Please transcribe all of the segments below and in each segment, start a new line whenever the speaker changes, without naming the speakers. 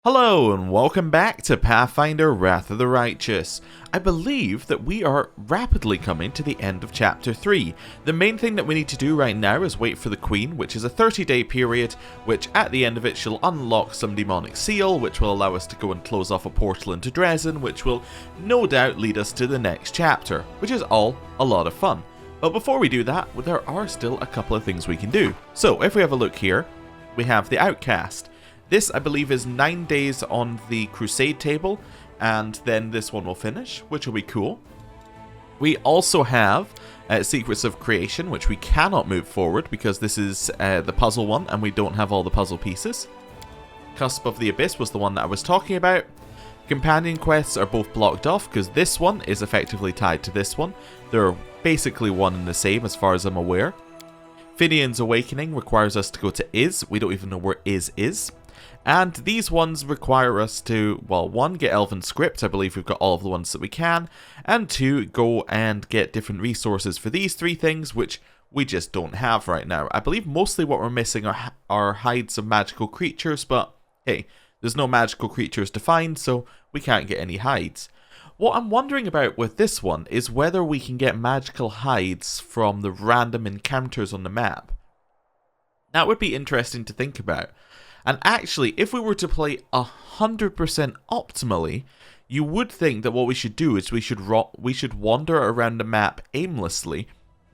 Hello and welcome back to Pathfinder Wrath of the Righteous. I believe that we are rapidly coming to the end of Chapter 3. The main thing that we need to do right now is wait for the Queen, which is a 30-day period, which at the end of it she'll unlock some demonic seal, which will allow us to go and close off a portal into Dresden, which will no doubt lead us to the next chapter, which is all a lot of fun. But before we do that, there are still a couple of things we can do. So if we have a look here, we have the Outcast. This, I believe, is 9 days on the Crusade table, and then this one will finish, which will be cool. We also have Secrets of Creation, which we cannot move forward because this is the puzzle one, and we don't have all the puzzle pieces. Cusp of the Abyss was the one that I was talking about. Companion quests are both blocked off because this one is effectively tied to this one. They're basically one and the same as far as I'm aware. Finian's Awakening requires us to go to Is. We don't even know where Is is. And these ones require us to, well, one, get Elven Script. I believe we've got all of the ones that we can. And two, go and get different resources for these three things, which we just don't have right now. I believe mostly what we're missing are hides of magical creatures, but hey, there's no magical creatures to find, so we can't get any hides. What I'm wondering about with this one is whether we can get magical hides from the random encounters on the map. That would be interesting to think about. And actually, if we were to play 100% optimally, you would think that what we should do is we should wander around the map aimlessly,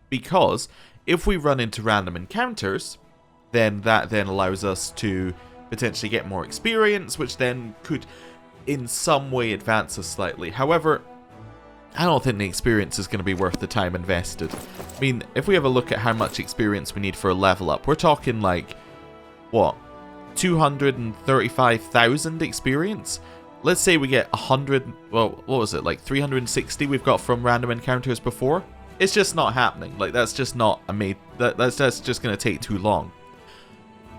because if we run into random encounters, then that then allows us to potentially get more experience, which then could in some way advance us slightly. However, I don't think the experience is going to be worth the time invested. I mean, if we have a look at how much experience we need for a level up, we're talking like, what? 235,000 experience. Let's say we get 100, well, what was it, like 360 we've got from random encounters before? It's just not happening. Like, that's just not that's just going to take too long.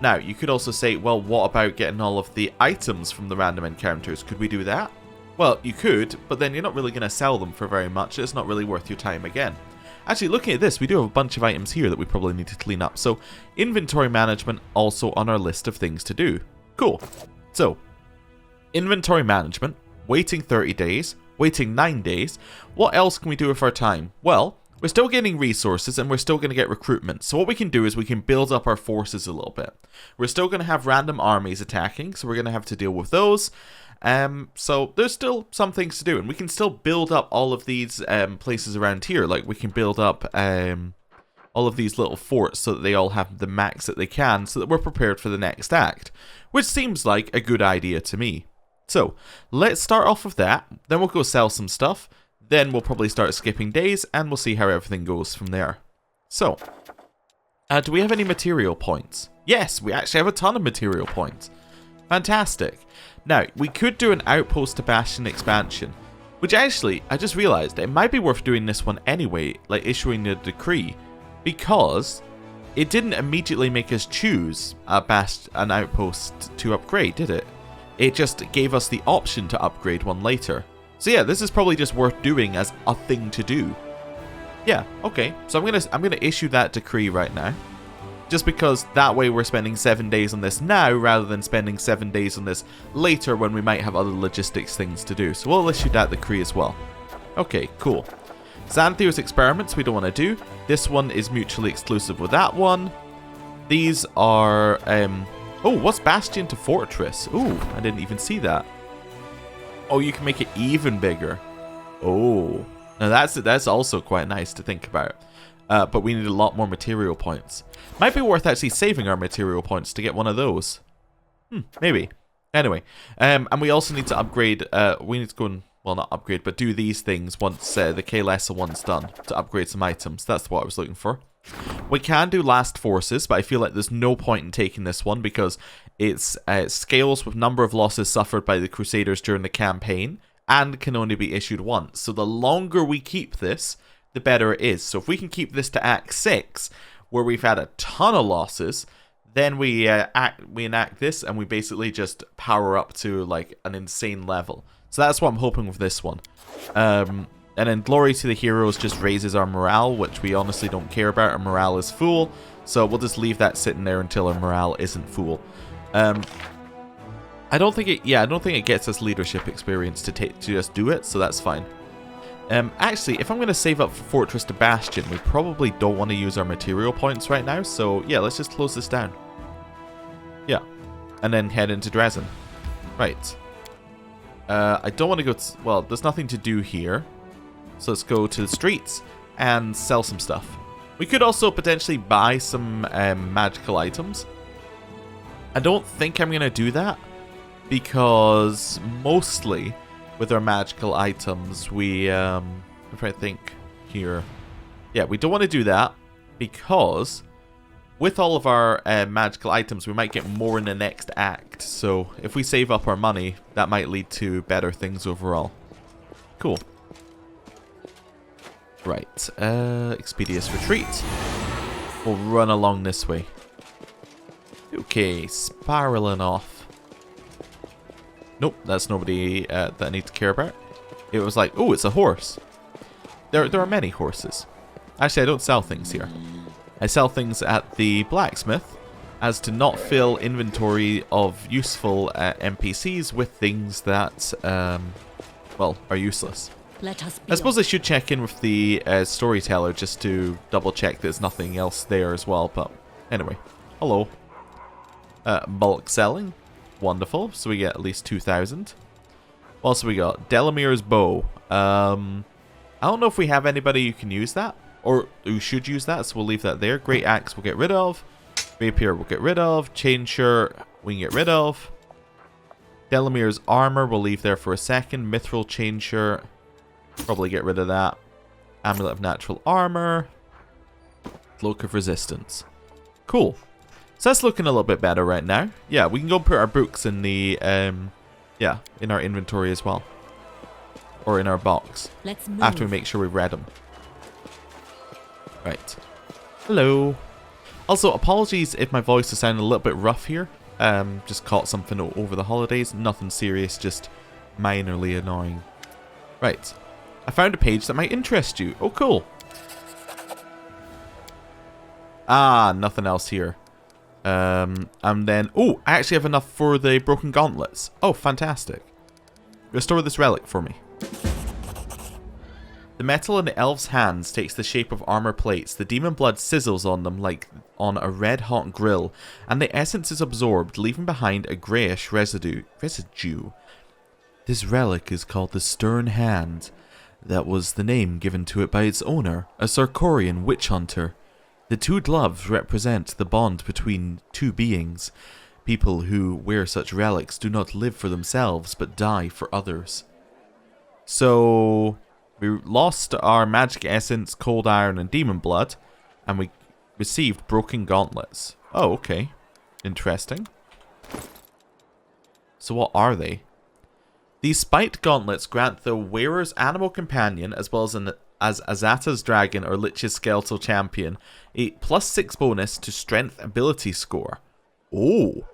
Now, you could also say, well, what about getting all of the items from the random encounters? Could we do that? Well, you could, but then you're not really going to sell them for very much. It's not really worth your time again. Actually, looking at this, we do have a bunch of items here that we probably need to clean up. So, inventory management also on our list of things to do. Cool. So, inventory management, waiting 30 days, waiting 9 days. What else can we do with our time? Well, we're still getting resources and we're still going to get recruitment. So what we can do is we can build up our forces a little bit. We're still going to have random armies attacking, so we're going to have to deal with those. So there's still some things to do, and we can still build up all of these places around here. Like, we can build up all of these little forts so that they all have the max that they can, so that we're prepared for the next act, which seems like a good idea to me. So let's start off with that, then we'll go sell some stuff, then we'll probably start skipping days, and we'll see how everything goes from there. So, do we have any material points? Yes, we actually have a ton of material points. Fantastic. Now, we could do an Outpost to Bastion expansion, which actually, I just realized, it might be worth doing this one anyway, like issuing a decree, because it didn't immediately make us choose an outpost to upgrade, did it? It just gave us the option to upgrade one later. So yeah, this is probably just worth doing as a thing to do. Yeah, okay, so I'm gonna issue that decree right now. Just because that way we're spending 7 days on this now rather than spending 7 days on this later when we might have other logistics things to do. So we'll issue that decree as well. Okay, cool. Xantheos experiments we don't want to do. This one is mutually exclusive with that one. These are... oh, what's Bastion to Fortress? Ooh, I didn't even see that. Oh, you can make it even bigger. Oh, now that's also quite nice to think about. But we need a lot more material points. Might be worth actually saving our material points to get one of those. Maybe. Anyway, and we also need to upgrade, we need to go and, well, not upgrade, but do these things once the K-Lesser one's done to upgrade some items. That's what I was looking for. We can do Last Forces, but I feel like there's no point in taking this one because it's scales with number of losses suffered by the Crusaders during the campaign and can only be issued once. So the longer we keep this, the better it is. So if we can keep this to Act 6, where we've had a ton of losses, then we enact this and we basically just power up to like an insane level. So that's what I'm hoping with this one. And then Glory to the Heroes just raises our morale, which we honestly don't care about. Our morale is full, so we'll just leave that sitting there until our morale isn't full. I don't think it gets us leadership experience to just do it, so that's fine. Actually, if I'm going to save up for Fortress to Bastion, we probably don't want to use our material points right now, so yeah, let's just close this down. Yeah, and then head into Dresden. Right. I don't want to go to... Well, there's nothing to do here, so let's go to the streets and sell some stuff. We could also potentially buy some magical items. I don't think I'm going to do that, because mostly with our magical items, we, if I think here, yeah, we don't want to do that, because with all of our magical items, we might get more in the next act, so if we save up our money, that might lead to better things overall. Cool. Right, Expeditious Retreat. We'll run along this way. Okay, spiraling off. Nope, that's nobody that I need to care about. It was like, oh, it's a horse. There are many horses. Actually, I don't sell things here. I sell things at the blacksmith, as to not fill inventory of useful NPCs with things that, well, are useless. I suppose I should check in with the storyteller just to double check there's nothing else there as well, but anyway. Hello. Bulk selling. Wonderful. So we get at least 2,000. What else we got? Delamir's bow. I don't know if we have anybody who can use that, or who should use that, so we'll leave that there. Great Axe we'll get rid of. Rapier we'll get rid of. Chain shirt we can get rid of. Delamir's armor we'll leave there for a second. Mithril chain shirt. Probably get rid of that. Amulet of natural armor. Cloak of resistance. Cool. So that's looking a little bit better right now. Yeah, we can go put our books in the, yeah, in our inventory as well. Or in our box. Let's move. After we make sure we've read them. Right. Hello. Also, apologies if my voice is sounding a little bit rough here. Just caught something over the holidays. Nothing serious, just minorly annoying. Right. I found a page that might interest you. Oh, cool. Ah, nothing else here. And then, oh, I actually have enough for the broken gauntlets. Oh, fantastic. Restore this relic for me. The metal in the elf's hands takes the shape of armor plates. The demon blood sizzles on them like on a red-hot grill, and the essence is absorbed, leaving behind a greyish residue. This relic is called the Stern Hand. That was the name given to it by its owner, a Sarkorian witch hunter. The two gloves represent the bond between two beings. People who wear such relics do not live for themselves, but die for others. So, we lost our magic essence, cold iron, and demon blood, and we received broken gauntlets. Oh, okay. Interesting. So what are they? These spiked gauntlets grant the wearer's animal companion, as well as Azata's dragon or Lich's skeletal champion, a +6 bonus to strength ability score. Oh!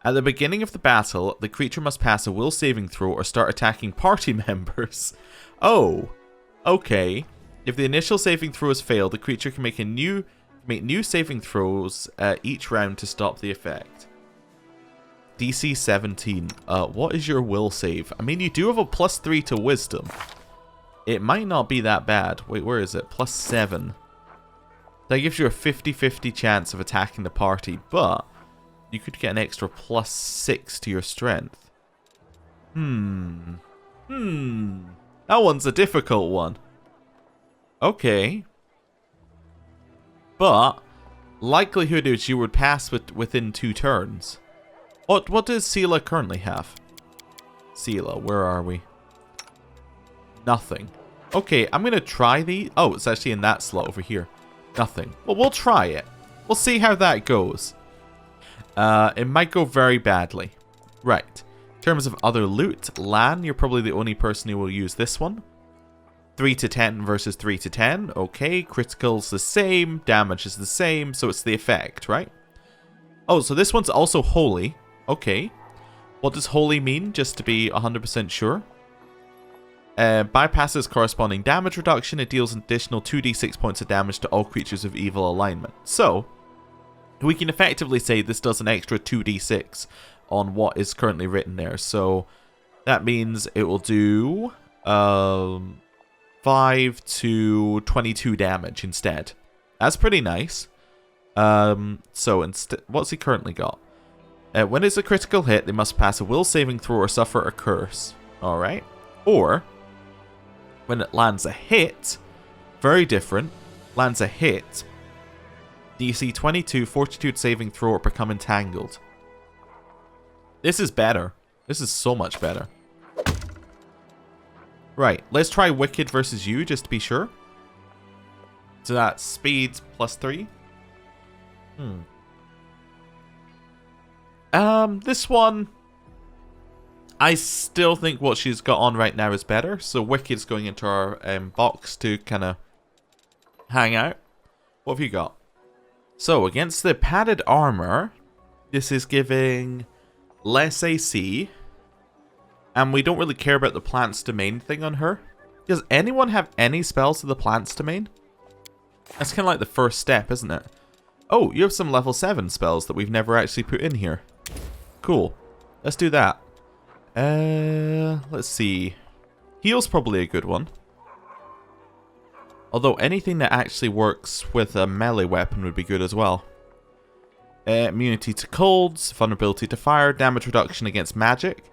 At the beginning of the battle, the creature must pass a will saving throw or start attacking party members. Oh! Okay. If the initial saving throw has failed, the creature can make new saving throws each round to stop the effect. DC 17. What is your will save? I mean, you do have a +3 to wisdom. It might not be that bad. Wait, where is it? +7. That gives you a 50-50 chance of attacking the party, but you could get an extra +6 to your strength. That one's a difficult one. Okay. But likelihood is you would pass within 2 turns. What does Sela currently have? Sela, where are we? Nothing. Okay, I'm going to try the... Oh, it's actually in that slot over here. Nothing. Well, we'll try it. We'll see how that goes. It might go very badly. Right. In terms of other loot, Lan, you're probably the only person who will use this one. 3 to 10 versus 3 to 10. Okay, critical's the same, damage is the same, so it's the effect, right? Oh, so this one's also holy. Okay. What does holy mean, just to be 100% sure? Bypasses corresponding damage reduction. It deals an additional 2d6 points of damage to all creatures of evil alignment. So, we can effectively say this does an extra 2d6 on what is currently written there. So that means it will do 5 to 22 damage instead. That's pretty nice. So what's he currently got? When it's a critical hit, they must pass a will saving throw or suffer a curse. Alright. Or, when it lands a hit, very different, lands a hit, DC 22, fortitude saving throw or become entangled. This is better. This is so much better. Right, let's try Wicked versus you, just to be sure. So that's speed +3. This one, I still think what she's got on right now is better. So Wicked's going into our box to kind of hang out. What have you got? So against the padded armor, this is giving less AC. And we don't really care about the plant's domain thing on her. Does anyone have any spells to the plant's domain? That's kind of like the first step, isn't it? Oh, you have some level 7 spells that we've never actually put in here. Cool. Let's do that. Let's see. Heal's probably a good one. Although anything that actually works with a melee weapon would be good as well. Immunity to colds, vulnerability to fire, damage reduction against magic.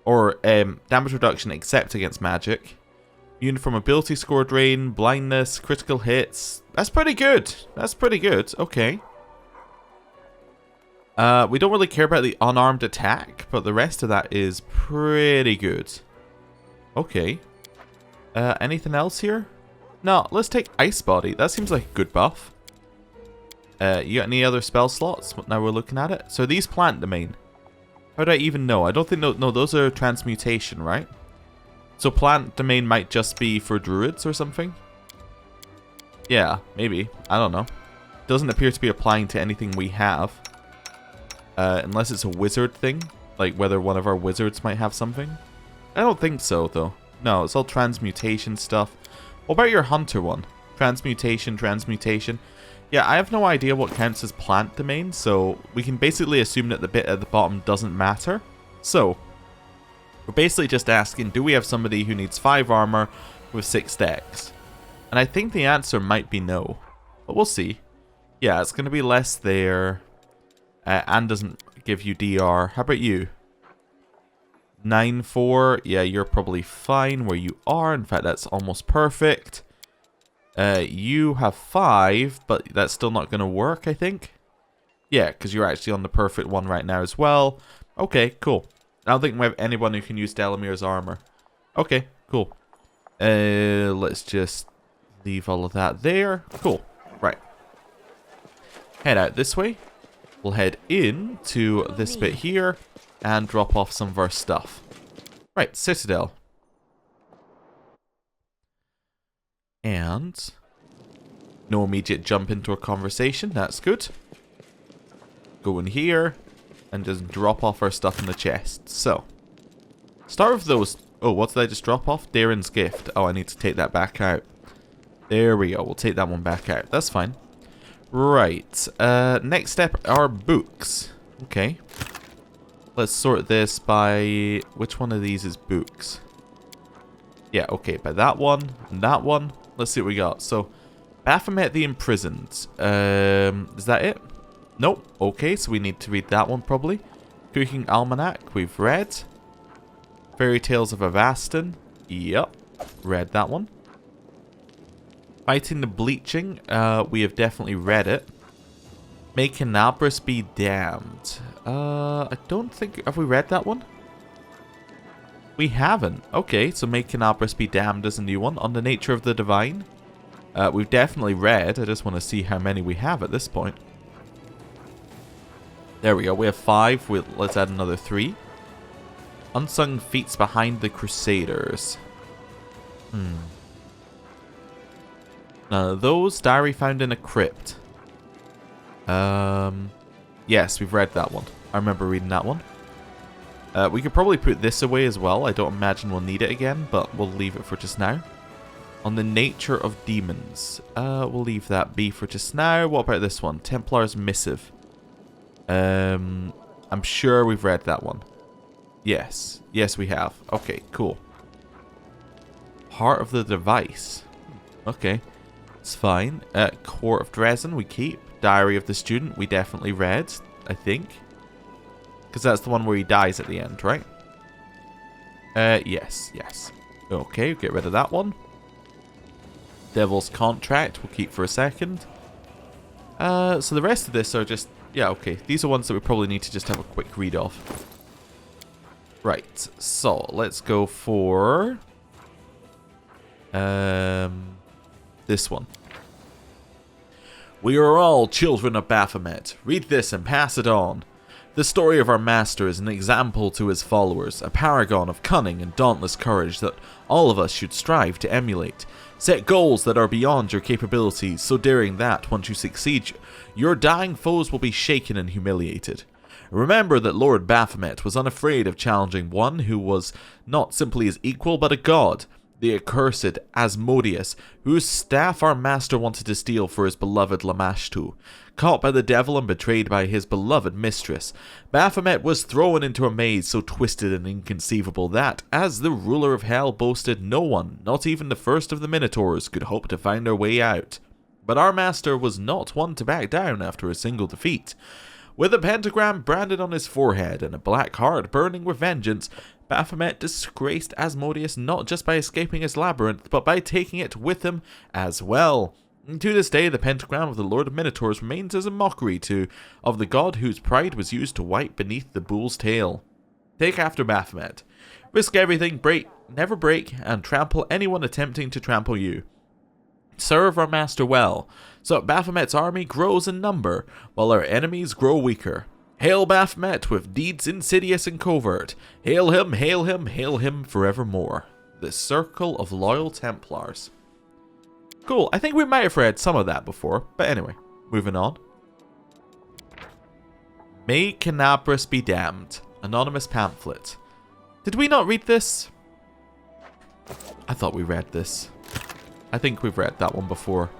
Or damage reduction except against magic. Immune from ability score drain, blindness, critical hits. That's pretty good. That's pretty good. Okay. We don't really care about the unarmed attack, but the rest of that is pretty good. Okay. Anything else here? No, let's take Ice Body. That seems like a good buff. You got any other spell slots? Now we're looking at it. So these plant domain. How do I even know? I don't think... No, those are transmutation, right? So plant domain might just be for druids or something? Yeah, maybe. I don't know. Doesn't appear to be applying to anything we have. Unless it's a wizard thing. Like whether one of our wizards might have something. I don't think so, though. No, it's all transmutation stuff. What about your hunter one? Transmutation. Yeah, I have no idea what counts as plant domain, so we can basically assume that the bit at the bottom doesn't matter. So, we're basically just asking, do we have somebody who needs 5 armor with 6 dex? And I think the answer might be no. But we'll see. Yeah, it's going to be less there. And doesn't give you DR. How about you? 9-4. Yeah, you're probably fine where you are. In fact, that's almost perfect. You have 5, but that's still not going to work, I think. Yeah, because you're actually on the perfect one right now as well. Okay, cool. I don't think we have anyone who can use Delamir's armor. Okay, cool. Let's just leave all of that there. Cool. Right. Head out this way. We'll head in to this bit here and drop off some of our stuff. Right, Citadel. And no immediate jump into a conversation. That's good. Go in here and just drop off our stuff in the chest. So, start with those. Oh, what did I just drop off? Darren's gift. Oh, I need to take that back out. There we go. We'll take that one back out. That's fine. Right. Next step are books. Okay. Let's sort this by... Which one of these is books? Yeah, okay. By that one and that one. Let's see what we got. So, Baphomet the Imprisoned. Is that it? Nope. Okay, so we need to read that one probably. Cooking Almanac, we've read. Fairy Tales of Avastin. Yep. Read that one. Fighting the Bleaching. We have definitely read it. May Canabras be damned. I don't think... Have we read that one? We haven't. Okay, so May Canabras be damned is a new one. On the Nature of the Divine. We've definitely read. I just want to see how many we have at this point. There we go. We have 5. Let's add another 3. Unsung Feats Behind the Crusaders. None of those. Diary found in a crypt. Yes, we've read that one. I remember reading that one. We could probably put this away as well. I don't imagine we'll need it again, but we'll leave it for just now. On the Nature of Demons. We'll leave that be for just now. What about this one? Templars Missive. I'm sure we've read that one. Yes. Yes, we have. Okay, cool. Heart of the Device. Okay. It's fine. Court of Dresden, we keep. Diary of the Student, we definitely read, I think. Because that's the one where he dies at the end, right? Yes. Okay, get rid of that one. Devil's Contract, we'll keep for a second. So the rest of this are just... Yeah, okay. These are ones that we probably need to just have a quick read of. Right, so let's go for... this one. We are all children of Baphomet. Read this and pass it on. The story of our master is an example to his followers, a paragon of cunning and dauntless courage that all of us should strive to emulate. Set goals that are beyond your capabilities, so daring that, once you succeed, your dying foes will be shaken and humiliated. Remember that Lord Baphomet was unafraid of challenging one who was not simply his equal but a god, the accursed Asmodeus, whose staff our master wanted to steal for his beloved Lamashtu. Caught by the devil and betrayed by his beloved mistress, Baphomet was thrown into a maze so twisted and inconceivable that, as the ruler of hell boasted, no one, not even the first of the Minotaurs, could hope to find their way out. But our master was not one to back down after a single defeat. With a pentagram branded on his forehead and a black heart burning with vengeance, Baphomet disgraced Asmodeus not just by escaping his labyrinth, but by taking it with him as well. And to this day, the pentagram of the Lord of Minotaurs remains as a mockery of the god whose pride was used to wipe beneath the bull's tail. Take after Baphomet. Risk everything, never break, and trample anyone attempting to trample you. Serve our master well, so that Baphomet's army grows in number, while our enemies grow weaker. Hail Baphomet with deeds insidious and covert. Hail him, hail him, hail him forevermore. The Circle of Loyal Templars. Cool, I think we might have read some of that before, but anyway, moving on. May Canabras be damned. Anonymous pamphlet. Did we not read this? I thought we read this. I think we've read that one before.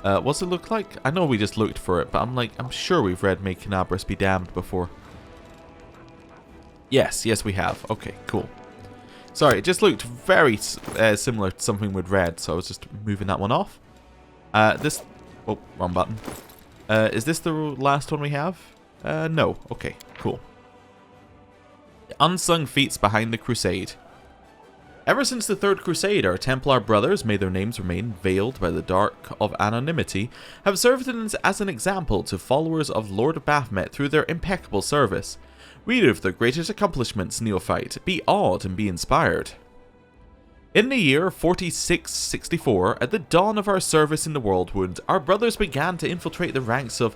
What's it look like? I know we just looked for it, but I'm sure we've read May Canabras be damned before. Yes we have. Okay, cool. Sorry, it just looked very similar to something we'd read, so I was just moving that one off. This... Oh, wrong button. Is this the last one we have? No. Okay, cool. Unsung feats behind the Crusade. Ever since the Third Crusade, our Templar brothers, may their names remain veiled by the dark of anonymity, have served as an example to followers of Lord Baphomet through their impeccable service. Read of their greatest accomplishments, neophyte, be awed and be inspired. In the year 4664, at the dawn of our service in the Worldwound, our brothers began to infiltrate the ranks of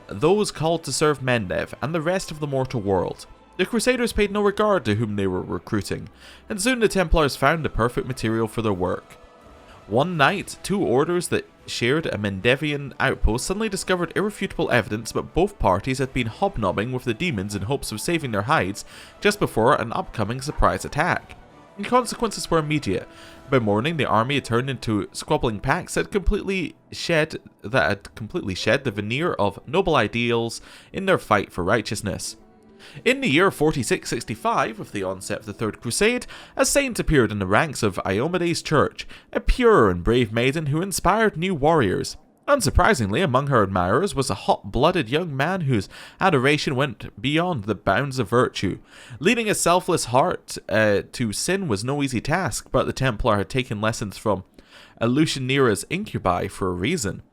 those called to serve Mendev and the rest of the mortal world. The Crusaders paid no regard to whom they were recruiting, and soon the Templars found the perfect material for their work. One night, two orders that shared a Mendevian outpost suddenly discovered irrefutable evidence that both parties had been hobnobbing with the demons in hopes of saving their hides just before an upcoming surprise attack. The consequences were immediate. By morning, the army had turned into squabbling packs that had completely shed the veneer of noble ideals in their fight for righteousness. In the year 4665, with the onset of the Third Crusade, a saint appeared in the ranks of Iomedes' church, a pure and brave maiden who inspired new warriors. Unsurprisingly, among her admirers was a hot-blooded young man whose adoration went beyond the bounds of virtue. Leading a selfless heart to sin was no easy task, but the Templar had taken lessons from Eleusinira's incubi for a reason.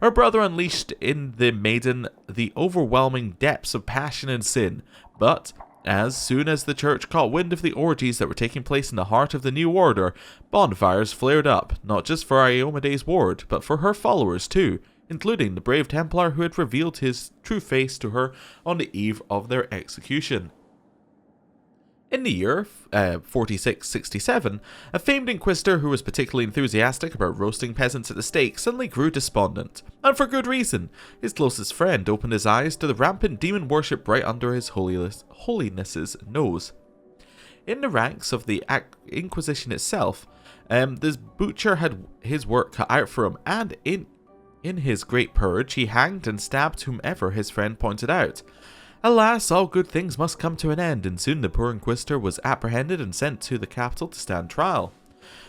Her brother unleashed in the maiden the overwhelming depths of passion and sin, but as soon as the church caught wind of the orgies that were taking place in the heart of the new order, bonfires flared up, not just for Iomedes' ward, but for her followers too, including the brave Templar who had revealed his true face to her on the eve of their execution. In the year 4667, a famed inquisitor who was particularly enthusiastic about roasting peasants at the stake suddenly grew despondent, and for good reason. His closest friend opened his eyes to the rampant demon worship right under his holiness's nose. In the ranks of the Inquisition itself, this butcher had his work cut out for him, and in his great purge he hanged and stabbed whomever his friend pointed out. Alas, all good things must come to an end, and soon the poor Inquisitor was apprehended and sent to the capital to stand trial.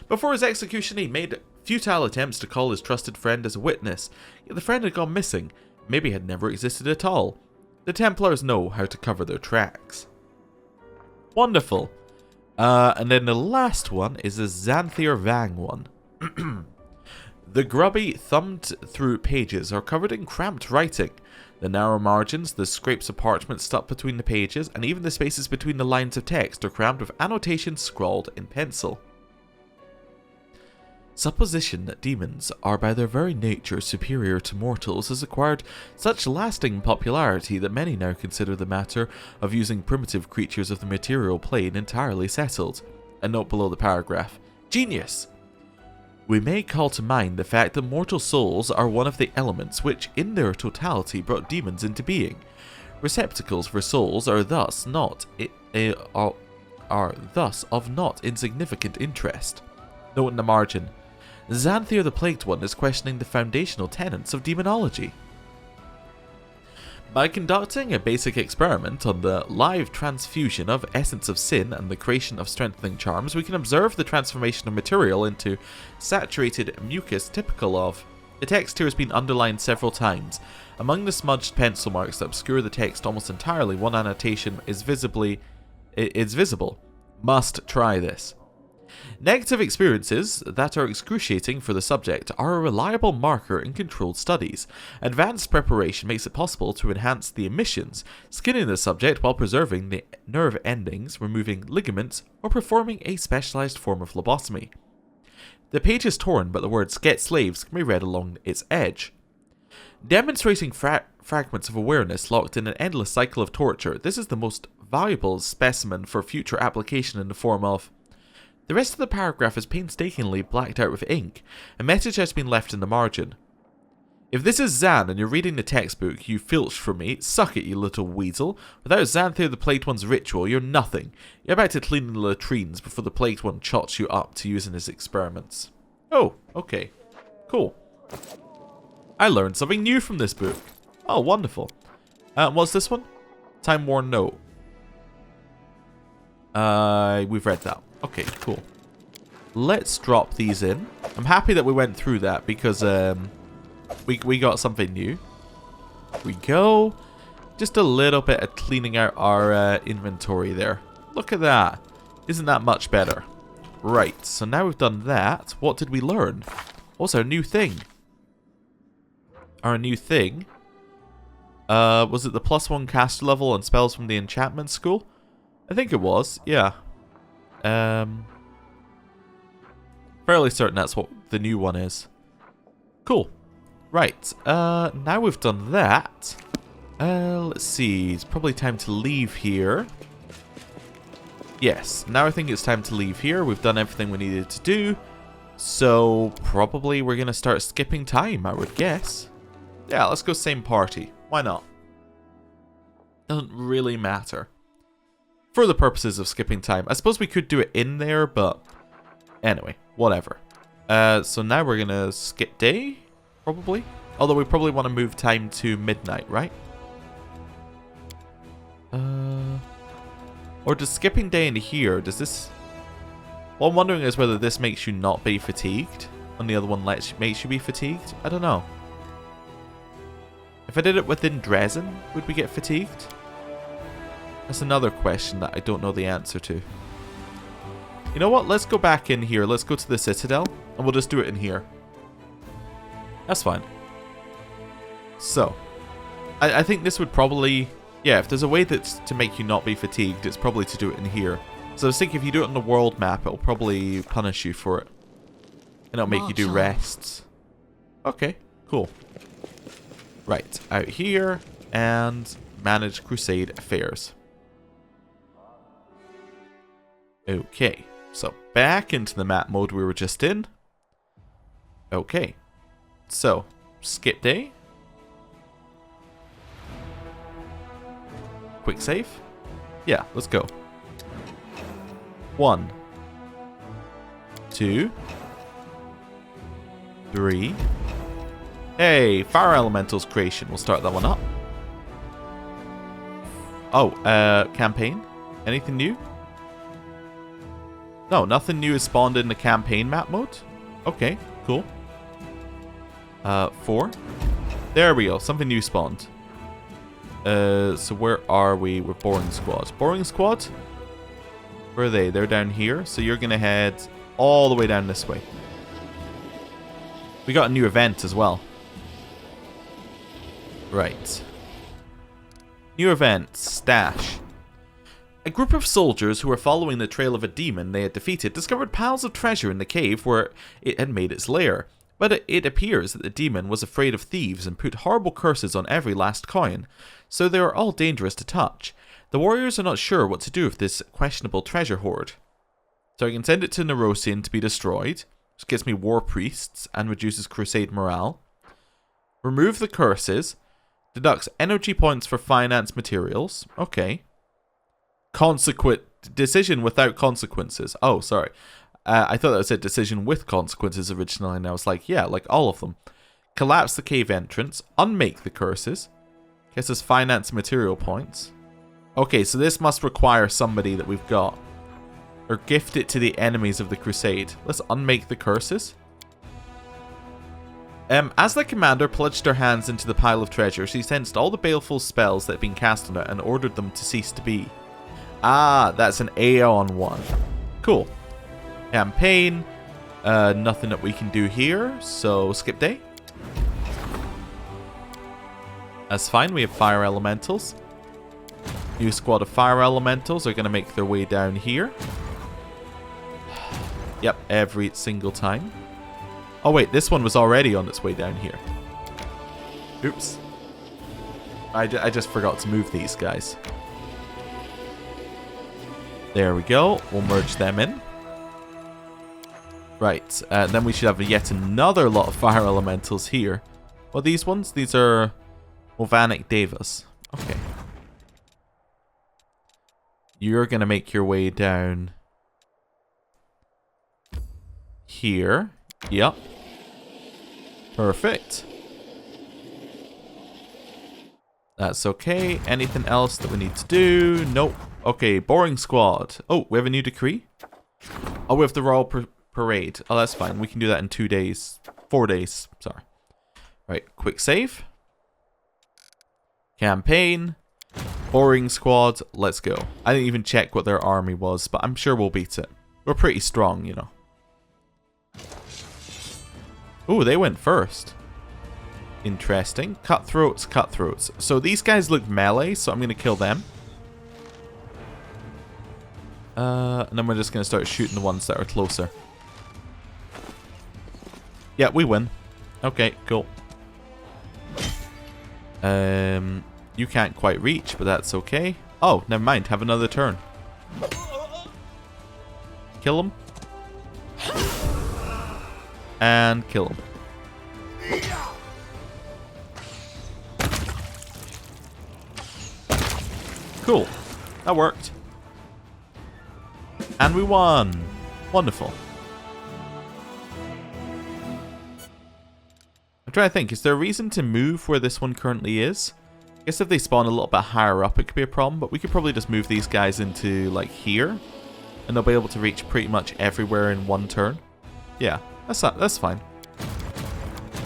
Before his execution, he made futile attempts to call his trusted friend as a witness, yet the friend had gone missing, maybe had never existed at all. The Templars know how to cover their tracks. Wonderful. And then the last one is a Xanthir Vang one. The grubby, thumbed-through pages are covered in cramped writing. The narrow margins, the scrapes of parchment stuck between the pages, and even the spaces between the lines of text are crammed with annotations scrawled in pencil. Supposition that demons are by their very nature superior to mortals has acquired such lasting popularity that many now consider the matter of using primitive creatures of the material plane entirely settled. A note below the paragraph. Genius! We may call to mind the fact that mortal souls are one of the elements which, in their totality, brought demons into being. Receptacles for souls are thus of not insignificant interest. Note in the margin. Xanthir the Plagued One is questioning the foundational tenets of demonology. By conducting a basic experiment on the live transfusion of Essence of Sin and the creation of Strengthening Charms, we can observe the transformation of material into saturated mucus typical of... The text here has been underlined several times. Among the smudged pencil marks that obscure the text almost entirely, one annotation is visible. Must try this. Negative experiences that are excruciating for the subject are a reliable marker in controlled studies. Advanced preparation makes it possible to enhance the emissions, skinning the subject while preserving the nerve endings, removing ligaments, or performing a specialized form of lobotomy. The page is torn, but the words "get slaves" can be read along its edge. Demonstrating fragments of awareness locked in an endless cycle of torture, this is the most valuable specimen for future application in the form of... The rest of the paragraph is painstakingly blacked out with ink. A message has been left in the margin. If this is Xan and you're reading the textbook you filched from me, suck it, you little weasel. Without Xanthir the Plagued One's ritual, you're nothing. You're about to clean the latrines before the Plagued One chots you up to use in his experiments. Oh, okay. Cool. I learned something new from this book. Oh, wonderful. What's this one? Time Worn Note. We've read that. Okay, cool. Let's drop these in. I'm happy that we went through that because we got something new. Here we go. Just a little bit of cleaning out our inventory there. Look at that. Isn't that much better? Right, so now we've done that. What did we learn? What's our new thing? Our new thing? Was it the +1 caster level and spells from the enchantment school? I think it was, yeah. Fairly certain that's what the new one is. Cool. Right, now we've done that. Let's see, it's probably time to leave here. Yes, now I think it's time to leave here. We've done everything we needed to do. So, probably we're going to start skipping time, I would guess. Yeah, let's go same party. Why not? Doesn't really matter. For the purposes of skipping time. I suppose we could do it in there, but... Anyway, whatever. So now we're going to skip day, probably. Although we probably want to move time to midnight, right? Or does skipping day into here, does this... What I'm wondering is whether this makes you not be fatigued, and the other one makes you be fatigued. I don't know. If I did it within Dresden, would we get fatigued? That's another question that I don't know the answer to. You know what? Let's go back in here. Let's go to the Citadel, and we'll just do it in here. That's fine. So, I think this would probably... Yeah, if there's a way that's to make you not be fatigued, it's probably to do it in here. So I was thinking if you do it on the world map, it'll probably punish you for it. And it'll make you do rests. Okay, cool. Right, out here, and manage Crusade affairs. Okay, so back into the map mode we were just in. Okay, so skip day. Quick save. Yeah, let's go. 1, 2, 3. Hey, Fire Elemental's creation. We'll start that one up. Oh, campaign? Anything new? No, nothing new is spawned in the campaign map mode. Okay, cool. 4. There we go, something new spawned. So where are we? We're Boring Squad. Boring Squad? Where are they? They're down here. So you're going to head all the way down this way. We got a new event as well. Right. New event. Stash. A group of soldiers who were following the trail of a demon they had defeated discovered piles of treasure in the cave where it had made its lair. But it appears that the demon was afraid of thieves and put horrible curses on every last coin, so they are all dangerous to touch. The warriors are not sure what to do with this questionable treasure hoard. So I can send it to Nerosian to be destroyed, which gives me war priests and reduces crusade morale. Remove the curses, deducts energy points for finance materials. Okay. Decision without consequences. Oh, sorry. I thought that was a decision with consequences originally, and I was like, yeah, like all of them. Collapse the cave entrance. Unmake the curses. Gets us finance material points. Okay, so this must require somebody that we've got. Or gift it to the enemies of the crusade. Let's unmake the curses. As the commander plunged her hands into the pile of treasure, she sensed all the baleful spells that had been cast on it and ordered them to cease to be. Ah, that's an Aeon one. Cool. Campaign. Nothing that we can do here, so skip day. That's fine, we have fire elementals. New squad of fire elementals are going to make their way down here. Yep, every single time. Oh wait, this one was already on its way down here. Oops. I just forgot to move these guys. There we go. We'll merge them in. Right, then we should have yet another lot of fire elementals here. Well, these ones? These are Movanic Devas. Okay. You're going to make your way down here. Yep. Perfect. That's okay. Anything else that we need to do? Nope. Okay, Boring Squad. Oh, we have a new decree? Oh, we have the Royal Parade. Oh, that's fine. We can do that in 2 days. 4 days. Sorry. Right, quick save. Campaign. Boring Squad. Let's go. I didn't even check what their army was, but I'm sure we'll beat it. We're pretty strong, you know. Ooh, they went first. Interesting. Cutthroats, cutthroats. So these guys look melee, so I'm going to kill them. And then we're just going to start shooting the ones that are closer. Yeah, we win. Okay, cool. You can't quite reach, but that's okay. Oh, never mind. Have another turn. Kill him. And kill him. Cool. That worked. And we won. Wonderful. I'm trying to think. Is there a reason to move where this one currently is? I guess if they spawn a little bit higher up, it could be a problem. But we could probably just move these guys into, like, here. And they'll be able to reach pretty much everywhere in one turn. Yeah, that's fine.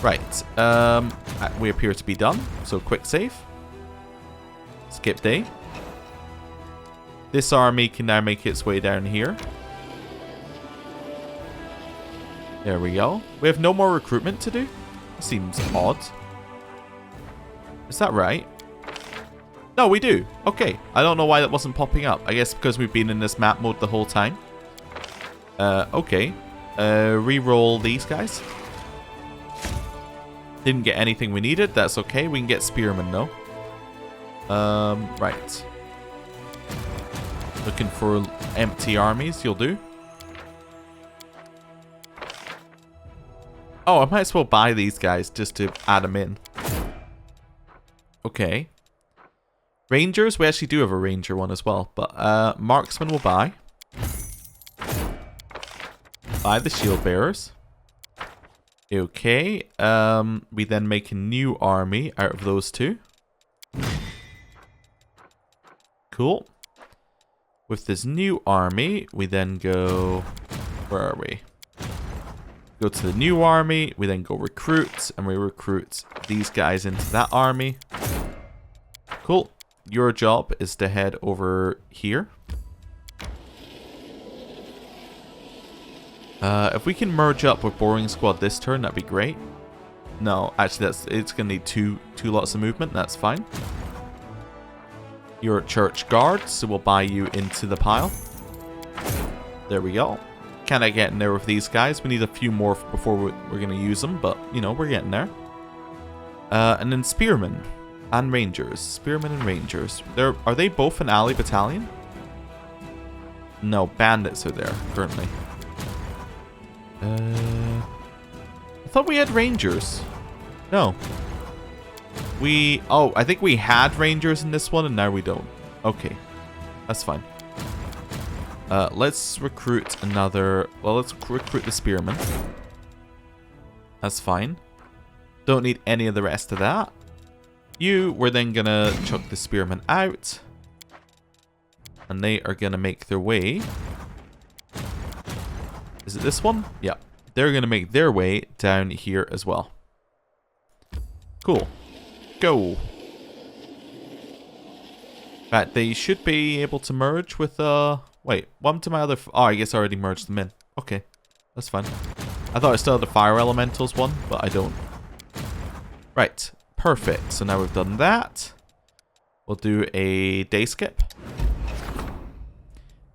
Right. We appear to be done. So, quick save. Skip day. This army can now make its way down here. There we go. We have no more recruitment to do? Seems odd. Is that right? No, we do. Okay. I don't know why that wasn't popping up. I guess because we've been in this map mode the whole time. Okay. Reroll these guys. Didn't get anything we needed. That's okay. We can get Spearmen though. Right. Looking for empty armies. You'll do. Oh, I might as well buy these guys just to add them in. Okay. Rangers, we actually do have a ranger one as well. But marksman will buy. Buy the shield bearers. Okay. We then make a new army out of those two. Cool. With this new army, we then go... Where are we? Go to the new army, we then go recruit, and we recruit these guys into that army. Cool. Your job is to head over here. If we can merge up with Boring Squad this turn, that'd be great. No, actually, it's gonna need two lots of movement. That's fine. You're Church Guard, so we'll buy you into the pile. There we go. Can I get in there with these guys? We need a few more before we're gonna use them, but you know we're getting there. And then Spearmen and Rangers. Spearmen and Rangers. Are they both an ally battalion? No, Bandits are there currently. I thought we had Rangers. No. Oh, I think we had Rangers in this one and now we don't. Okay. That's fine. Let's recruit another... Well, let's recruit the Spearmen. That's fine. Don't need any of the rest of that. We're then gonna chuck the Spearmen out. And they are gonna make their way... Is it this one? Yeah. They're going to make their way down here as well. Cool. Go. Right, they should be able to merge with, Wait, one to my other... Oh, I guess I already merged them in. Okay. That's fine. I thought I still had the Fire Elementals one, but I don't. Right. Perfect. So now we've done that. We'll do a day skip.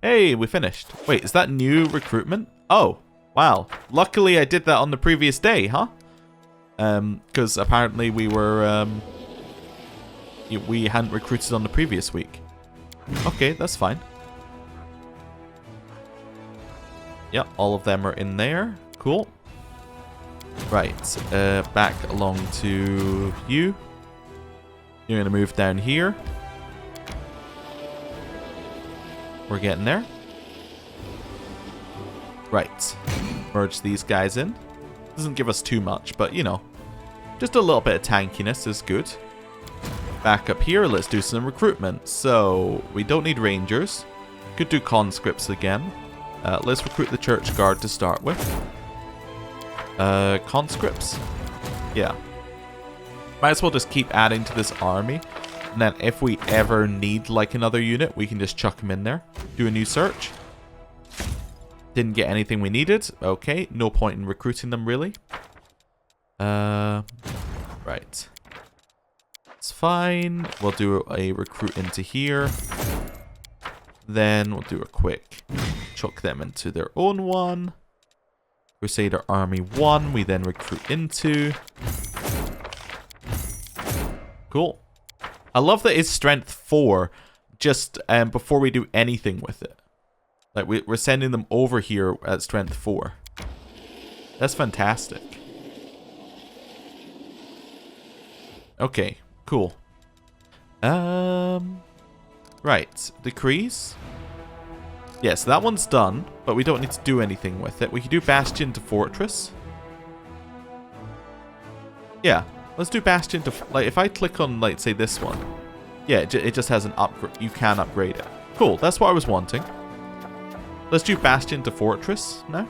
Hey, we finished. Wait, is that new recruitment? Oh, wow. Luckily I did that on the previous day, huh? Because apparently we were, we hadn't recruited on the previous week. Okay, that's fine. Yep, all of them are in there. Cool. Right, back along to you. You're going to move down here. We're getting there. Right. Merge these guys in. Doesn't give us too much, but you know. Just a little bit of tankiness is good. Back up here, let's do some recruitment. So, we don't need Rangers. Could do conscripts again. Let's recruit the Church Guard to start with. Conscripts? Yeah. Might as well just keep adding to this army. And then if we ever need like another unit, we can just chuck them in there. Do a new search. Didn't get anything we needed. Okay, no point in recruiting them really. Right. It's fine. We'll do a recruit into here. Then we'll do a quick chuck them into their own one. Crusader Army 1, we then recruit into. Cool. I love that it's strength 4 just before we do anything with it. Like, we're sending them over here at strength 4. That's fantastic. Okay, cool. Right, decrees. Yeah, so that one's done, but we don't need to do anything with it. We can do Bastion to Fortress. Yeah, let's do Bastion to... Like, if I click on, like, say this one. Yeah, it just has an upgrade. You can upgrade it. Cool, that's what I was wanting. Let's do Bastion to Fortress now.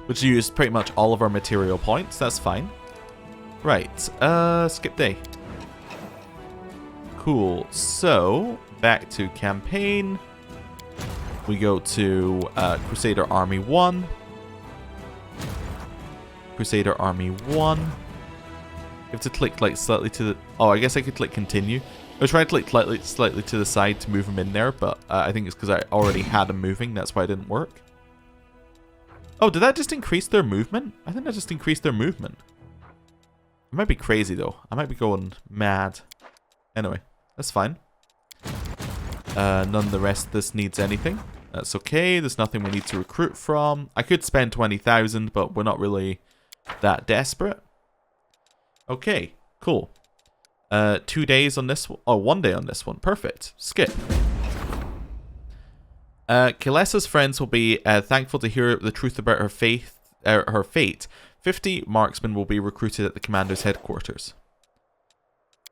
Which used pretty much all of our material points. That's fine. Right, skip day. Cool, so back to campaign. We go to Crusader Army 1. Crusader Army 1. You have to click like slightly to the... Oh, I guess I could click continue. I was trying to click slightly to the side to move them in there, but I think it's because I already had them moving. That's why it didn't work. Oh, did that just increase their movement? I think that just increased their movement. I might be crazy though. I might be going mad. Anyway, that's fine. None of the rest of this needs anything. That's okay. There's nothing we need to recruit from. I could spend 20,000, but we're not really that desperate. Okay, cool. 2 days on this one. Oh, 1 day on this one. Perfect. Skip. Kilessa's friends will be thankful to hear the truth about her fate. 50 marksmen will be recruited at the commander's headquarters.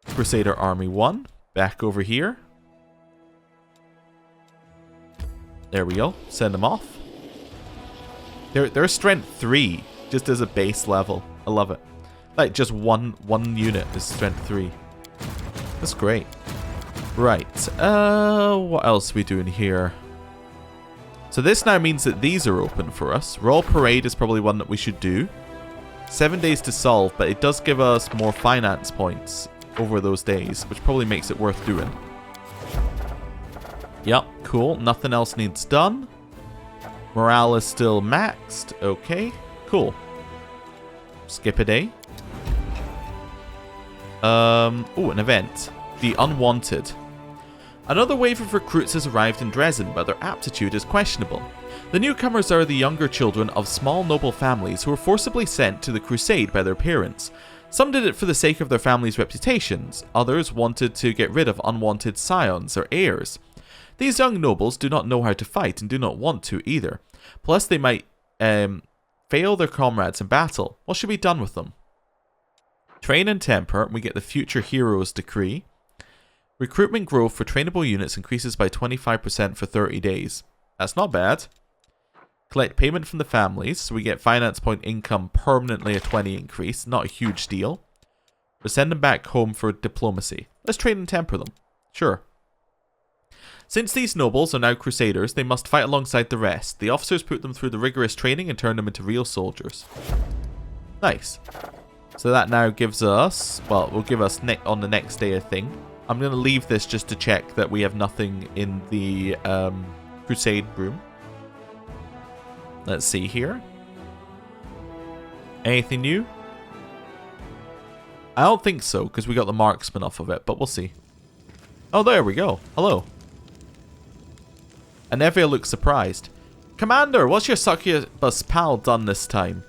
Crusader Army 1. Back over here. There we go. Send them off. They're strength 3, just as a base level. I love it. Like, just one unit is strength 3. That's great. Right. What else are we doing here? So this now means that these are open for us. Royal Parade is probably one that we should do. 7 days to solve, but it does give us more finance points over those days, which probably makes it worth doing. Yep, cool. Nothing else needs done. Morale is still maxed. Okay, cool. Skip a day. Oh, an event. The Unwanted. Another wave of recruits has arrived in Dresden, but their aptitude is questionable. The newcomers are the younger children of small noble families who were forcibly sent to the Crusade by their parents. Some did it for the sake of their family's reputations, others wanted to get rid of unwanted scions or heirs. These young nobles do not know how to fight and do not want to either. Plus they might fail their comrades in battle. What should be done with them? Train and temper, and we get the Future Heroes Decree. Recruitment growth for trainable units increases by 25% for 30 days. That's not bad. Collect payment from the families, so we get finance point income permanently a 20 increase. Not a huge deal. But send them back home for diplomacy. Let's train and temper them. Sure. Since these nobles are now crusaders, they must fight alongside the rest. The officers put them through the rigorous training and turn them into real soldiers. Nice. So that now gives us, well, will give us on the next day a thing. I'm going to leave this just to check that we have nothing in the crusade room. Let's see here. Anything new? I don't think so, because we got the marksman off of it, but we'll see. Oh, there we go. Hello. Anevia looks surprised. Commander, what's your succubus pal done this time?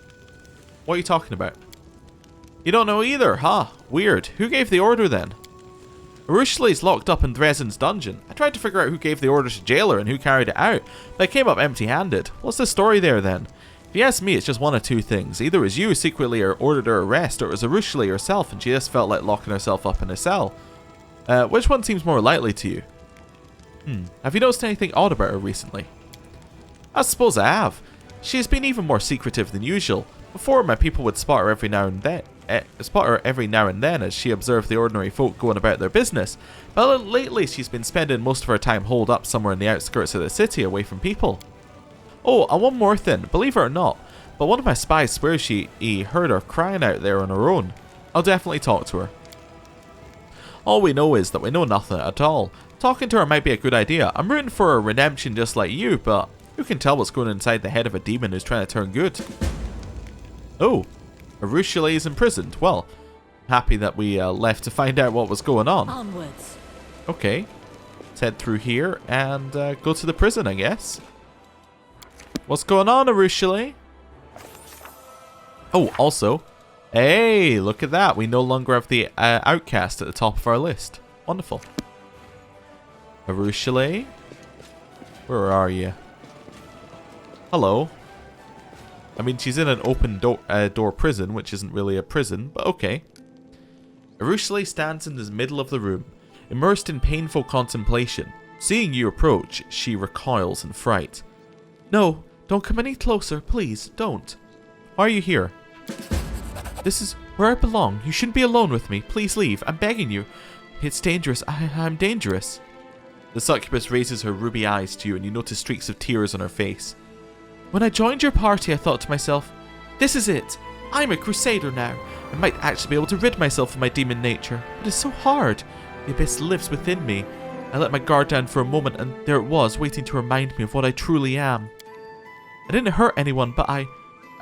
What are you talking about? You don't know either, huh? Weird. Who gave the order then? Arushali's locked up in Dresden's dungeon. I tried to figure out who gave the order to jail her and who carried it out, but I came up empty-handed. What's the story there then? If you ask me, it's just one of two things. Either it was you who secretly ordered her arrest, or it was Arushali herself and she just felt like locking herself up in a cell. Which one seems more likely to you? Have you noticed anything odd about her recently? I suppose I have. She has been even more secretive than usual. Before, my people would spot her every now and then as she observed the ordinary folk going about their business, but lately she's been spending most of her time holed up somewhere in the outskirts of the city away from people. Oh, and one more thing, believe it or not, but one of my spies swears he heard her crying out there on her own. I'll definitely talk to her. All we know is that we know nothing at all. Talking to her might be a good idea. I'm rooting for a redemption just like you, but who can tell what's going inside the head of a demon who's trying to turn good? Oh, Arushali is imprisoned. Well, happy that we left to find out what was going on.
Onwards.
Okay, let's head through here and go to the prison, I guess. What's going on, Arushali? Oh, also, hey, look at that. We no longer have the outcast at the top of our list. Wonderful. Arushali? Where are you? Hello. I mean, she's in an open door prison, which isn't really a prison, but okay. Arushali stands in the middle of the room, immersed in painful contemplation. Seeing you approach, she recoils in fright. No, don't come any closer, please, don't. Why are you here? This is where I belong. You shouldn't be alone with me. Please leave. I'm begging you. It's dangerous. I'm dangerous. The succubus raises her ruby eyes to you and you notice streaks of tears on her face. When I joined your party, I thought to myself, this is it. I'm a crusader now. I might actually be able to rid myself of my demon nature, but it's so hard. The abyss lives within me. I let my guard down for a moment and there it was, waiting to remind me of what I truly am. I didn't hurt anyone, but I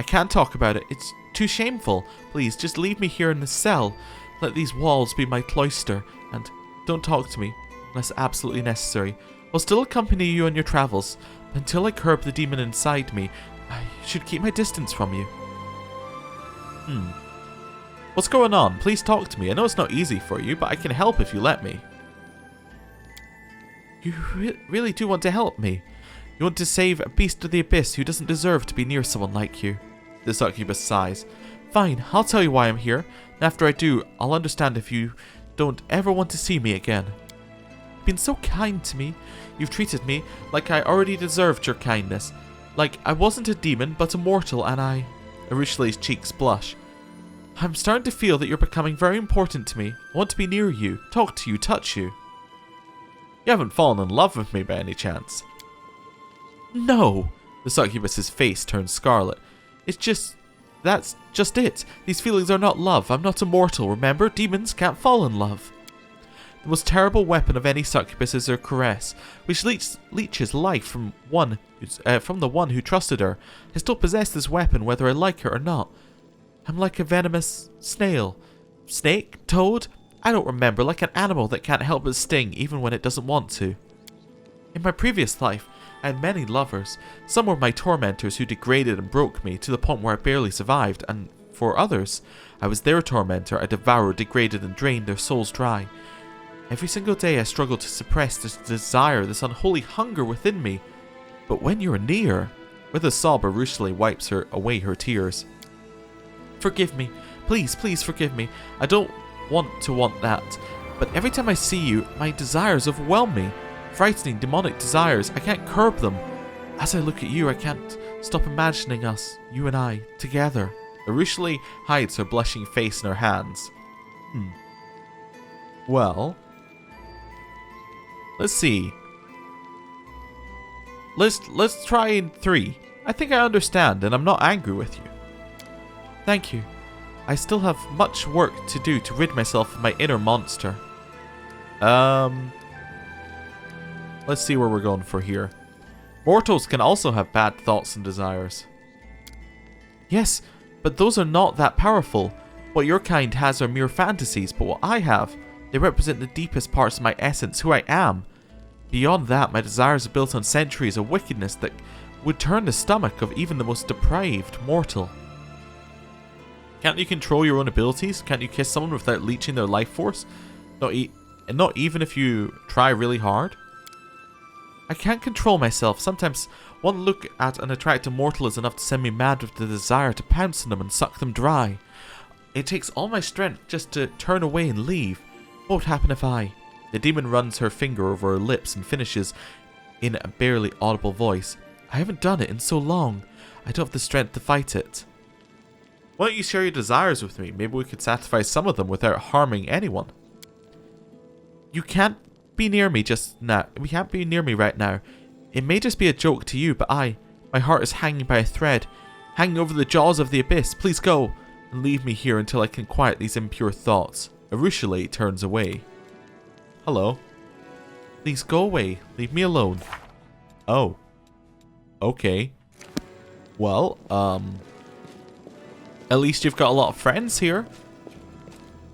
can't talk about it. It's too shameful. Please, just leave me here in the cell. Let these walls be my cloister, and don't talk to me unless absolutely necessary. I'll still accompany you on your travels, but until I curb the demon inside me, I should keep my distance from you. What's going on? Please talk to me. I know it's not easy for you, but I can help if you let me. You really do want to help me? You want to save a beast of the abyss who doesn't deserve to be near someone like you? The succubus sighs. Fine, I'll tell you why I'm here. And after I do, I'll understand if you don't ever want to see me again. been so kind to me. You've treated me like I already deserved your kindness. Like I wasn't a demon, but a mortal, and I... Arushale's cheeks blush. I'm starting to feel that you're becoming very important to me. I want to be near you, talk to you, touch you. You haven't fallen in love with me by any chance? No! The succubus's face turns scarlet. It's just... That's just it. These feelings are not love. I'm not immortal, remember? Demons can't fall in love. The most terrible weapon of any succubus is her caress, which leeches life from the one who trusted her. I still possess this weapon whether I like her or not. I'm like a venomous snail. Snake? Toad? I don't remember, like an animal that can't help but sting even when it doesn't want to. In my previous life, I had many lovers. Some were my tormentors who degraded and broke me to the point where I barely survived, and for others, I was their tormentor. I devoured, degraded, and drained their souls dry. Every single day I struggled to suppress this desire, this unholy hunger within me. But when you're near... With a sob, Arushale wipes away her tears. Forgive me. Please, please forgive me. I don't want that. But every time I see you, my desires overwhelm me. Frightening, demonic desires. I can't curb them. As I look at you, I can't stop imagining us, you and I, together. Arushale hides her blushing face in her hands. Well... Let's see. Let's try in 3. I think I understand, and I'm not angry with you. Thank you. I still have much work to do to rid myself of my inner monster. Let's see where we're going for here. Mortals can also have bad thoughts and desires. Yes, but those are not that powerful. What your kind has are mere fantasies, but what I have, they represent the deepest parts of my essence, who I am. Beyond that, my desires are built on centuries of wickedness that would turn the stomach of even the most depraved mortal. Can't you control your own abilities? Can't you kiss someone without leeching their life force? Not even if you try really hard? I can't control myself. Sometimes one look at an attractive mortal is enough to send me mad with the desire to pounce on them and suck them dry. It takes all my strength just to turn away and leave. What would happen if I... The demon runs her finger over her lips and finishes in a barely audible voice. I haven't done it in so long. I don't have the strength to fight it. Why don't you share your desires with me? Maybe we could satisfy some of them without harming anyone. You can't be near me just now. We can't be near me right now. It may just be a joke to you, but my heart is hanging by a thread, hanging over the jaws of the abyss. Please go and leave me here until I can quiet these impure thoughts. Arushale turns away. Hello. Please go away. Leave me alone. Oh. Okay. Well, at least you've got a lot of friends here.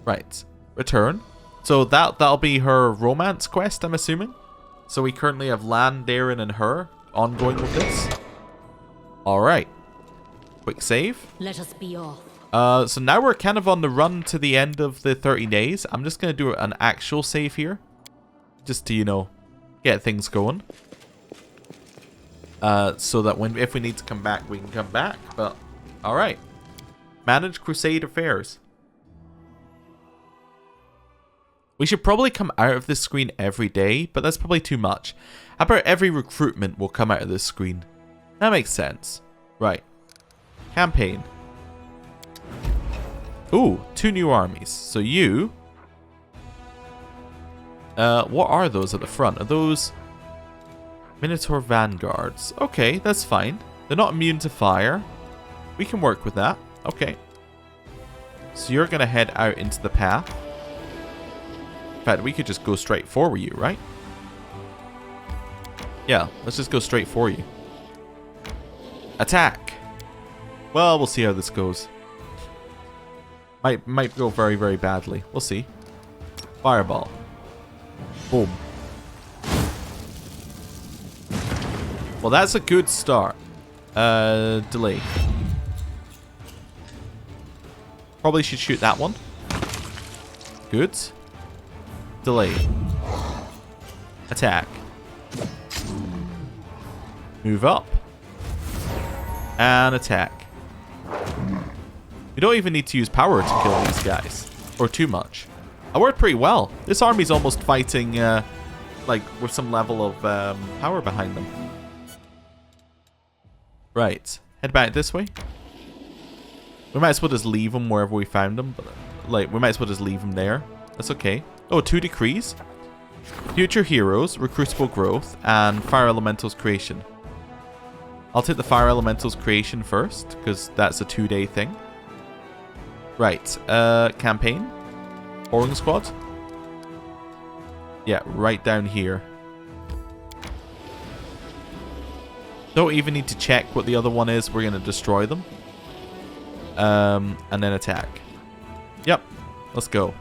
Right. Return. So that'll be her romance quest, I'm assuming. So we currently have Lan, Darren, and her ongoing with this. Alright. Quick save.
Let us be off.
So now we're kind of on the run to the end of the 30 days. I'm just going to do an actual save here. Just to, you know, get things going. So that if we need to come back, we can come back. But, alright. Manage Crusade affairs. We should probably come out of this screen every day, but that's probably too much. How about every recruitment will come out of this screen? That makes sense. Right. Campaign. Ooh, 2 new armies. So you... what are those at the front? Are those... Minotaur Vanguards. Okay, that's fine. They're not immune to fire. We can work with that. Okay. So you're going to head out into the path. In fact, we could just go straight for you, right? Yeah, let's just go straight for you. Attack! Well, we'll see how this goes. Might go very, very badly. We'll see. Fireball. Boom. Well, that's a good start. Delay. Probably should shoot that one. Good. Delay. Attack. Move up. And attack. We don't even need to use power to kill these guys. Or too much. I worked pretty well. This army's almost fighting like, with some level of power behind them. Right. Head back this way. We might as well just leave them wherever we found them. But, like, we might as well just leave them there. That's okay. Oh, 2 decrees. Future heroes, recruitable growth, and fire elementals creation. I'll take the fire elementals creation first, because that's a 2-day thing. Right. Campaign. Boring squad. Yeah, right down here. Don't even need to check what the other one is. We're going to destroy them. And then attack. Yep. Let's go.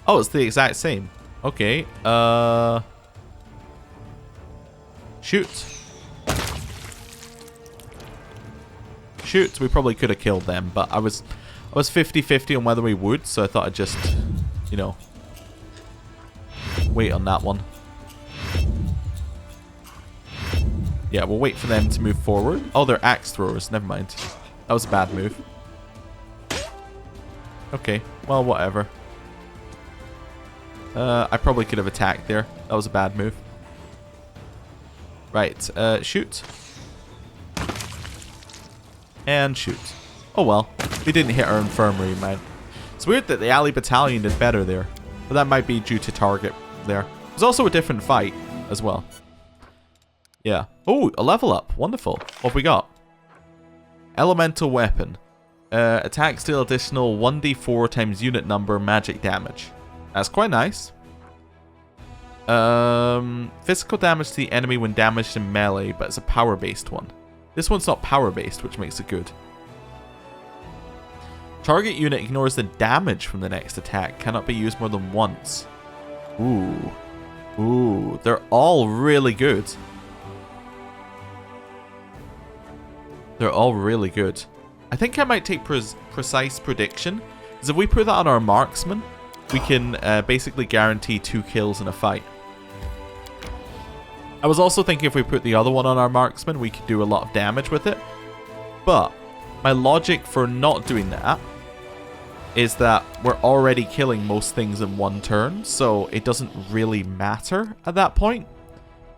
Oh, it's the exact same. Okay. Shoot. Shoot. We probably could have killed them, but I was 50-50 on whether we would, so I thought I'd just, you know, wait on that one. Yeah, we'll wait for them to move forward. Oh, they're axe throwers. Never mind. That was a bad move. Okay, well, whatever. I probably could have attacked there. That was a bad move. Right, shoot. And shoot. Oh well, we didn't hit our infirmary, man. It's weird that the alley battalion did better there. But that might be due to target there. It was also a different fight as well. Yeah. Oh, a level up. Wonderful. What have we got? Elemental weapon. Attacks deal additional 1d4 times unit number magic damage. That's quite nice. Physical damage to the enemy when damaged in melee, but it's a power-based one. This one's not power-based, which makes it good. Target unit ignores the damage from the next attack. Cannot be used more than once. Ooh. Ooh. They're all really good. They're all really good. I think I might take precise prediction. Because if we put that on our marksman, we can basically guarantee 2 kills in a fight. I was also thinking if we put the other one on our marksman, we could do a lot of damage with it. But my logic for not doing that is that we're already killing most things in one turn, so it doesn't really matter at that point.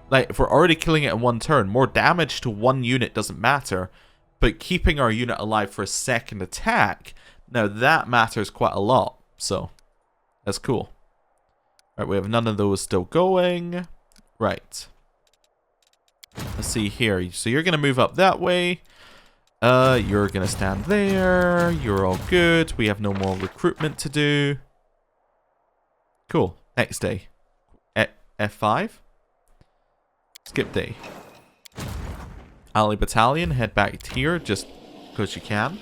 Like, if we're already killing it in one turn, more damage to one unit doesn't matter, but keeping our unit alive for a second attack, now that matters quite a lot, so that's cool. Right, we have none of those still going. Right. Let's see here. So you're going to move up that way. You're going to stand there. You're all good. We have no more recruitment to do. Cool. Next day. F5. Skip day. Alley Battalion, head back here just because you can.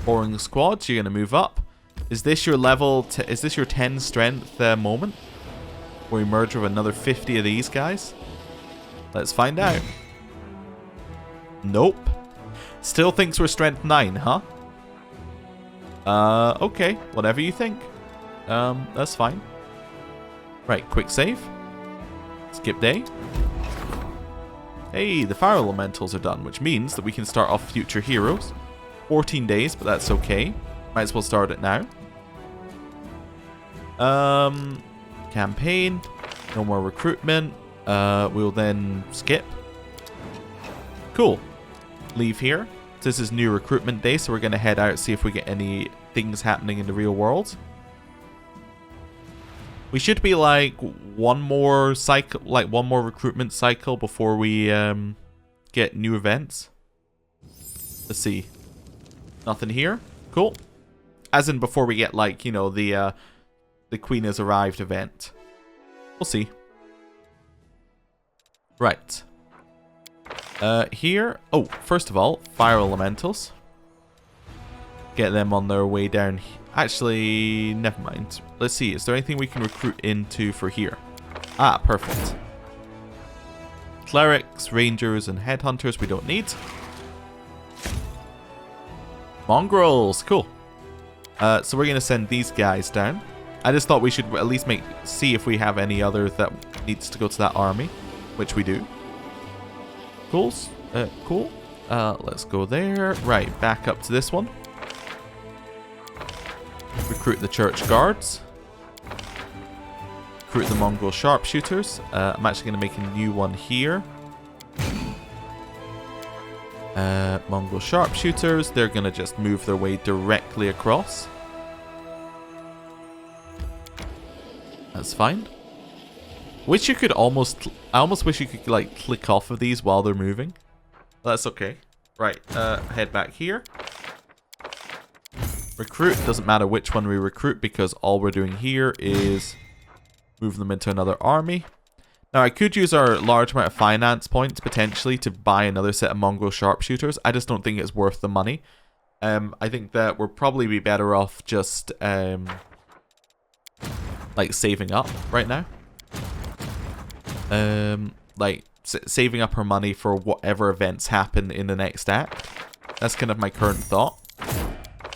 Boring squads, you're going to move up. Is this your level, is this your 10 strength moment? Where we merge with another 50 of these guys? Let's find out. Nope. Still thinks we're strength 9, huh? Okay. Whatever you think. That's fine. Right, quick save. Skip day. Hey, the fire elementals are done, which means that we can start off future heroes. 14 days, but that's okay. Might as well start it now. Campaign. No more recruitment. We'll then skip. Cool. Leave here. This is new recruitment day, so we're going to head out, see if we get any things happening in the real world. We should be like one more cycle, like one more recruitment cycle before we get new events. Let's see. Nothing here. Cool. As in before we get, like, you know, the Queen has arrived event. We'll see. Right. Here. Oh, first of all, fire elementals. Get them on their way down. Actually, never mind. Let's see. Is there anything we can recruit into for here? Ah, perfect. Clerics, rangers, and headhunters we don't need. Mongrels. Cool. So we're going to send these guys down. I just thought we should at least see if we have any other that needs to go to that army, which we do. Cool. Cool. Let's go there. Right, back up to this one. Recruit the church guards. Recruit the Mongol sharpshooters. I'm actually going to make a new one here. Mongol sharpshooters. They're going to just move their way directly across. That's fine. Wish you could almost... I almost wish you could, like, click off of these while they're moving. That's okay. Right, head back here. Recruit. Doesn't matter which one we recruit because all we're doing here is move them into another army. Now, I could use our large amount of finance points potentially to buy another set of Mongol sharpshooters. I just don't think it's worth the money. I think that we'll probably be better off just like saving up right now. Like saving up our money for whatever events happen in the next act. That's kind of my current thought.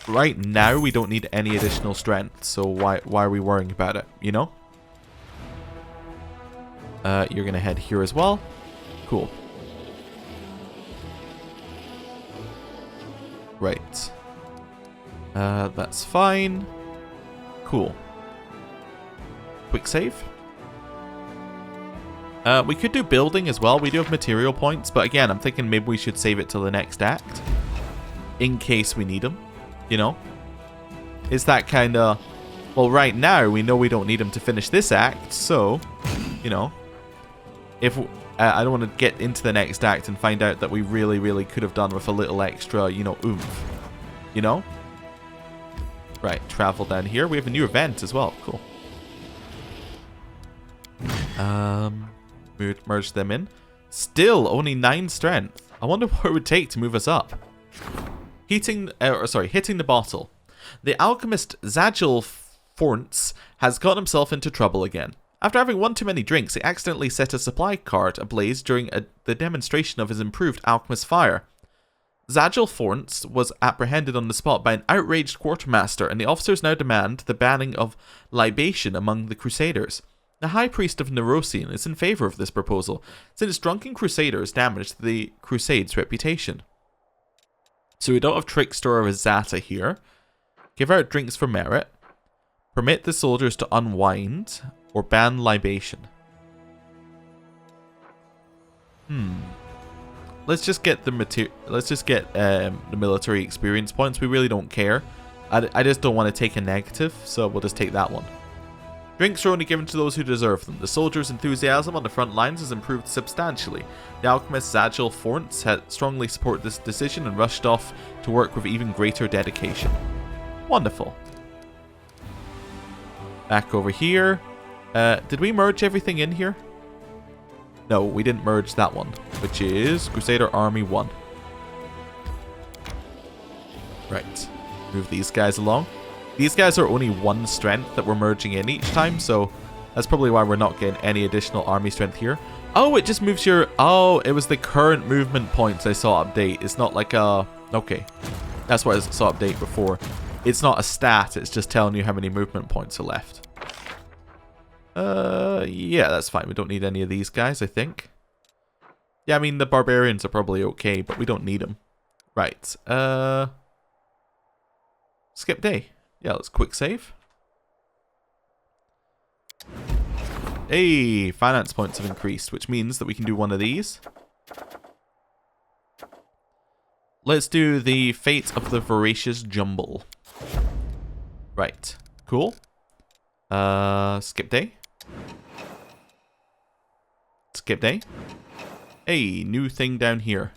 Right now, we don't need any additional strength, so why are we worrying about it, you know? You're gonna head here as well. Cool. Right. That's fine. Cool. Quick save. We could do building as well. We do have material points, but again, I'm thinking maybe we should save it till the next act. In case we need them, you know? It's that kind of... Well, right now, we know we don't need them to finish this act, so, you know... If I don't want to get into the next act and find out that we really, really could have done with a little extra, you know, oomph. You know? Right, travel down here. We have a new event as well. Cool. Merge them in. Still only 9 strength. I wonder what it would take to move us up. Hitting the bottle. The alchemist Areelu Vorlesh has got himself into trouble again. After having one too many drinks, he accidentally set a supply cart ablaze during the demonstration of his improved alchemist fire. Areelu Vorlesh was apprehended on the spot by an outraged quartermaster, and the officers now demand the banning of libation among the Crusaders. The High Priest of Nerosian is in favour of this proposal, since drunken Crusaders damaged the Crusades' reputation. So we don't have Trickster or Zata here. Give out drinks for merit. Permit the soldiers to unwind. Or ban libation. Let's just get the the military experience points. We really don't care. I just don't want to take a negative, so we'll just take that one. Drinks are only given to those who deserve them. The soldiers' enthusiasm on the front lines has improved substantially. The alchemist Areelu Vorlesh had strongly supported this decision and rushed off to work with even greater dedication. Wonderful. Back over here. Did we merge everything in here? No, we didn't merge that one, which is Crusader Army 1. Right. Move these guys along. These guys are only 1 strength that we're merging in each time, so that's probably why we're not getting any additional army strength here. Oh, it just moves your... Oh, it was the current movement points I saw update. It's not like a... Okay. That's what I saw update before. It's not a stat, it's just telling you how many movement points are left. Yeah, that's fine. We don't need any of these guys, I think. Yeah, I mean, the barbarians are probably okay, but we don't need them. Right. Skip day. Yeah, let's quick save. Hey, finance points have increased, which means that we can do one of these. Let's do the Fate of the Voracious Jumble. Right. Cool. Skip day. Skip day. Hey, new thing down here.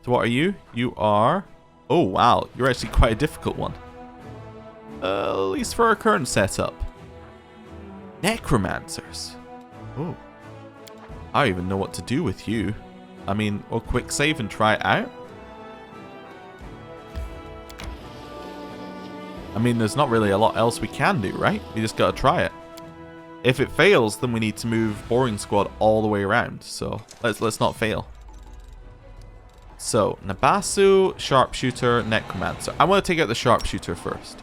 So what are you? You are... Oh, wow. You're actually quite a difficult one. At least for our current setup. Necromancers. Oh. I don't even know what to do with you. I mean, we'll quick save and try it out. I mean, there's not really a lot else we can do, right? We just gotta try it. If it fails, then we need to move Boring Squad all the way around. So, let's not fail. So, Nabasu, Sharpshooter, Necromancer. I want to take out the Sharpshooter first.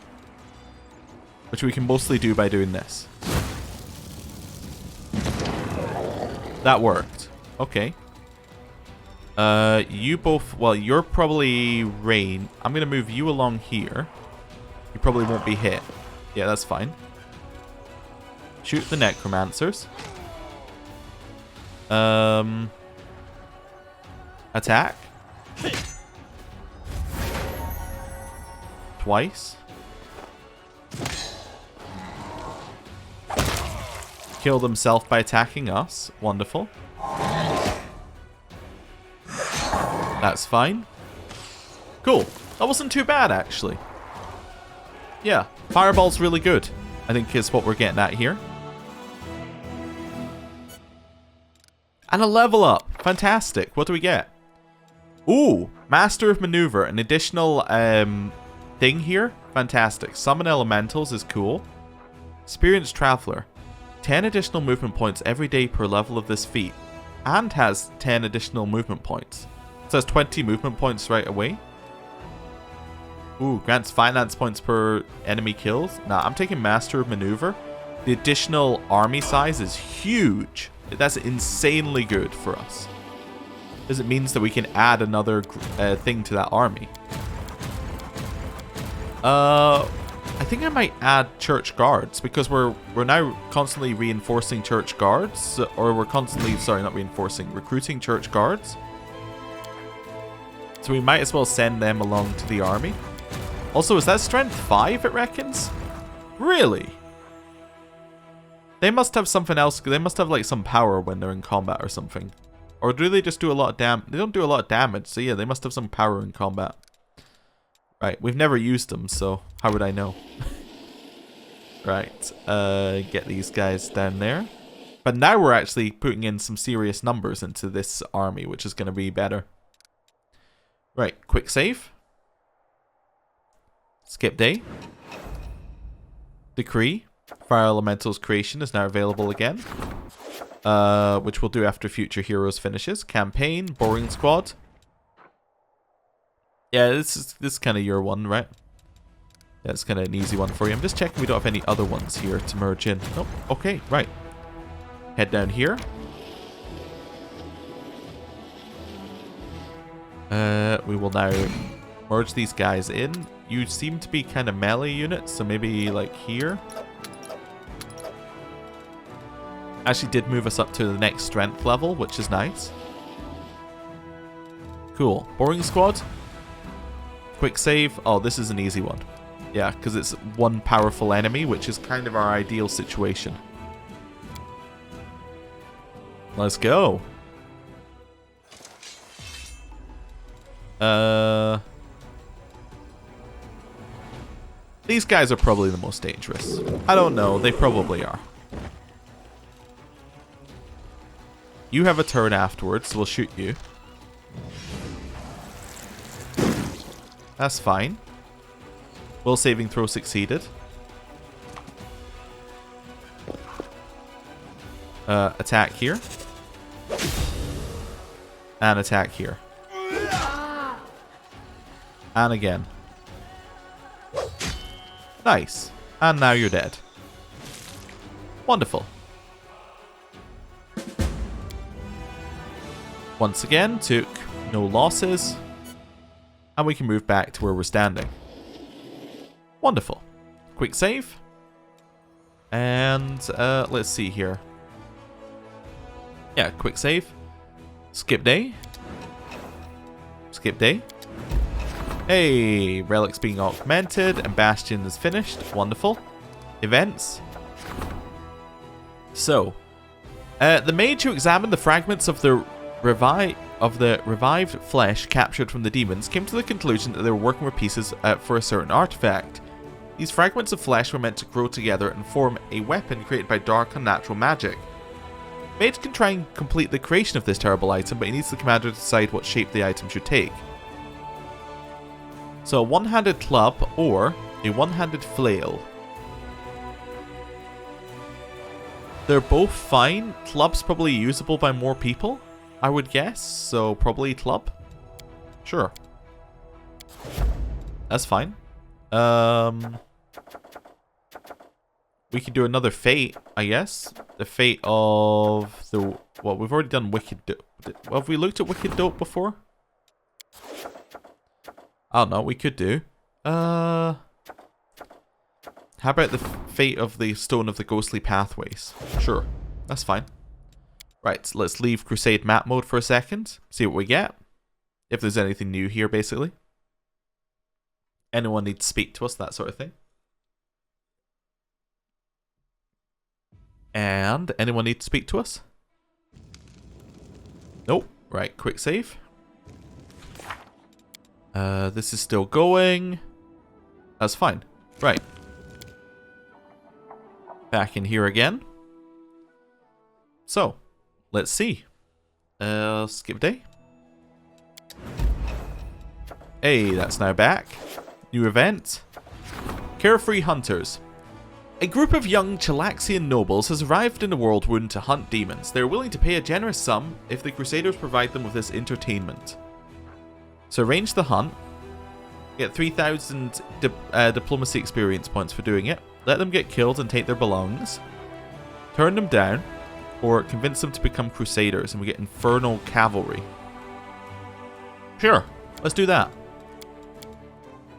Which we can mostly do by doing this. That worked. Okay. You both... Well, you're probably Rain. I'm going to move you along here. You probably won't be hit. Yeah, that's fine. Shoot the necromancers. Attack. Twice. Killed himself by attacking us. Wonderful. That's fine. Cool. That wasn't too bad, actually. Yeah, Fireball's really good, I think is what we're getting at here. And a level up. Fantastic. What do we get? Ooh, Master of Maneuver. An additional thing here. Fantastic. Summon Elementals is cool. Experienced Traveler. 10 additional movement points every day per level of this feat. And has 10 additional movement points. So has 20 movement points right away. Ooh, grants finance points per enemy kills. Nah, I'm taking Master of Maneuver. The additional army size is huge. That's insanely good for us. Because it means that we can add another thing to that army. I think I might add Church Guards, because we're now constantly reinforcing Church Guards. Or we're constantly, sorry, not reinforcing, recruiting Church Guards. So we might as well send them along to the army. Also, is that strength 5, it reckons? Really? They must have something else. They must have like some power when they're in combat or something. Or do they just do a lot of damage? They don't do a lot of damage, so yeah, they must have some power in combat. Right, we've never used them, so how would I know? Right, get these guys down there. But now we're actually putting in some serious numbers into this army, which is going to be better. Right, quick save. Skip day. Decree. Fire Elemental's creation is now available again. Which we'll do after Future Heroes finishes. Campaign. Boring Squad. Yeah, this is kind of your one, right? Yeah, it's kind of an easy one for you. I'm just checking we don't have any other ones here to merge in. Nope. Okay, right. Head down here. We will now merge these guys in. You seem to be kind of melee units, so maybe like here. Actually did move us up to the next strength level, which is nice. Cool. Boring Squad. Quick save. Oh, this is an easy one. Yeah, because it's one powerful enemy, which is kind of our ideal situation. Let's go. These guys are probably the most dangerous. I don't know. They probably are. You have a turn afterwards, so we'll shoot you. That's fine. Will saving throw succeeded. Attack here. And attack here. And again. Nice. And now you're dead. Wonderful. Once again, took no losses. And we can move back to where we're standing. Wonderful. Quick save. And let's see here. Yeah, quick save. Skip day. Skip day. Hey, relics being augmented and Bastion is finished. Wonderful. Events. So, the mage who examined the fragments of the revived flesh captured from the demons came to the conclusion that they were working with pieces for a certain artifact. These fragments of flesh were meant to grow together and form a weapon created by dark unnatural magic. Mage can try and complete the creation of this terrible item, but he needs the commander to decide what shape the item should take. So a one-handed club or a one-handed flail. They're both fine. Club's probably usable by more people, I would guess. So probably club. Sure. That's fine. We could do another fate, I guess. The fate of the... Well, we've already done Wicked Dope. Have we looked at Wicked Dope before? I don't know, we could do. How about the fate of the Stone of the Ghostly Pathways? Sure, that's fine. Right, let's leave Crusade map mode for a second. See what we get. If there's anything new here, basically. Anyone need to speak to us, that sort of thing. And anyone need to speak to us? Nope. Right, quick save. This is still going. That's fine. Right. Back in here again. So, let's see. Skip day. Hey, that's now back. New event. Carefree Hunters. A group of young Chalaxian nobles has arrived in the Worldwound to hunt demons. They are willing to pay a generous sum if the Crusaders provide them with this entertainment. So arrange the hunt. Get 3,000 diplomacy experience points for doing it. Let them get killed and take their belongings. Turn them down. Or convince them to become Crusaders and we get Infernal Cavalry. Sure, let's do that.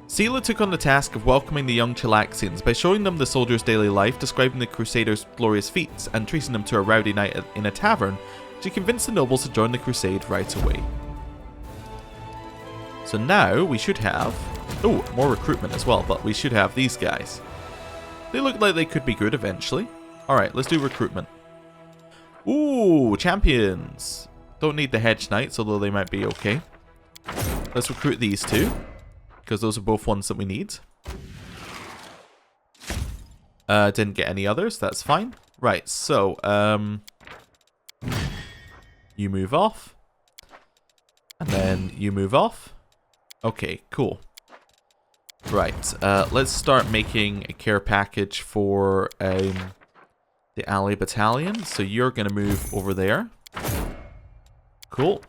Sela took on the task of welcoming the young Chalaxians by showing them the soldiers' daily life, describing the Crusaders' glorious feats, and treating them to a rowdy night in a tavern. She convinced the nobles to join the crusade right away. So now we should have... oh, more recruitment as well, but we should have these guys. They look like they could be good eventually. Alright, let's do recruitment. Ooh, champions! Don't need the hedge knights, although they might be okay. Let's recruit these two, because those are both ones that we need. Didn't get any others, that's fine. Right, so, you move off. And then you move off. Okay, cool. Right, let's start making a care package for the Ally Battalion. So you're going to move over there. Cool.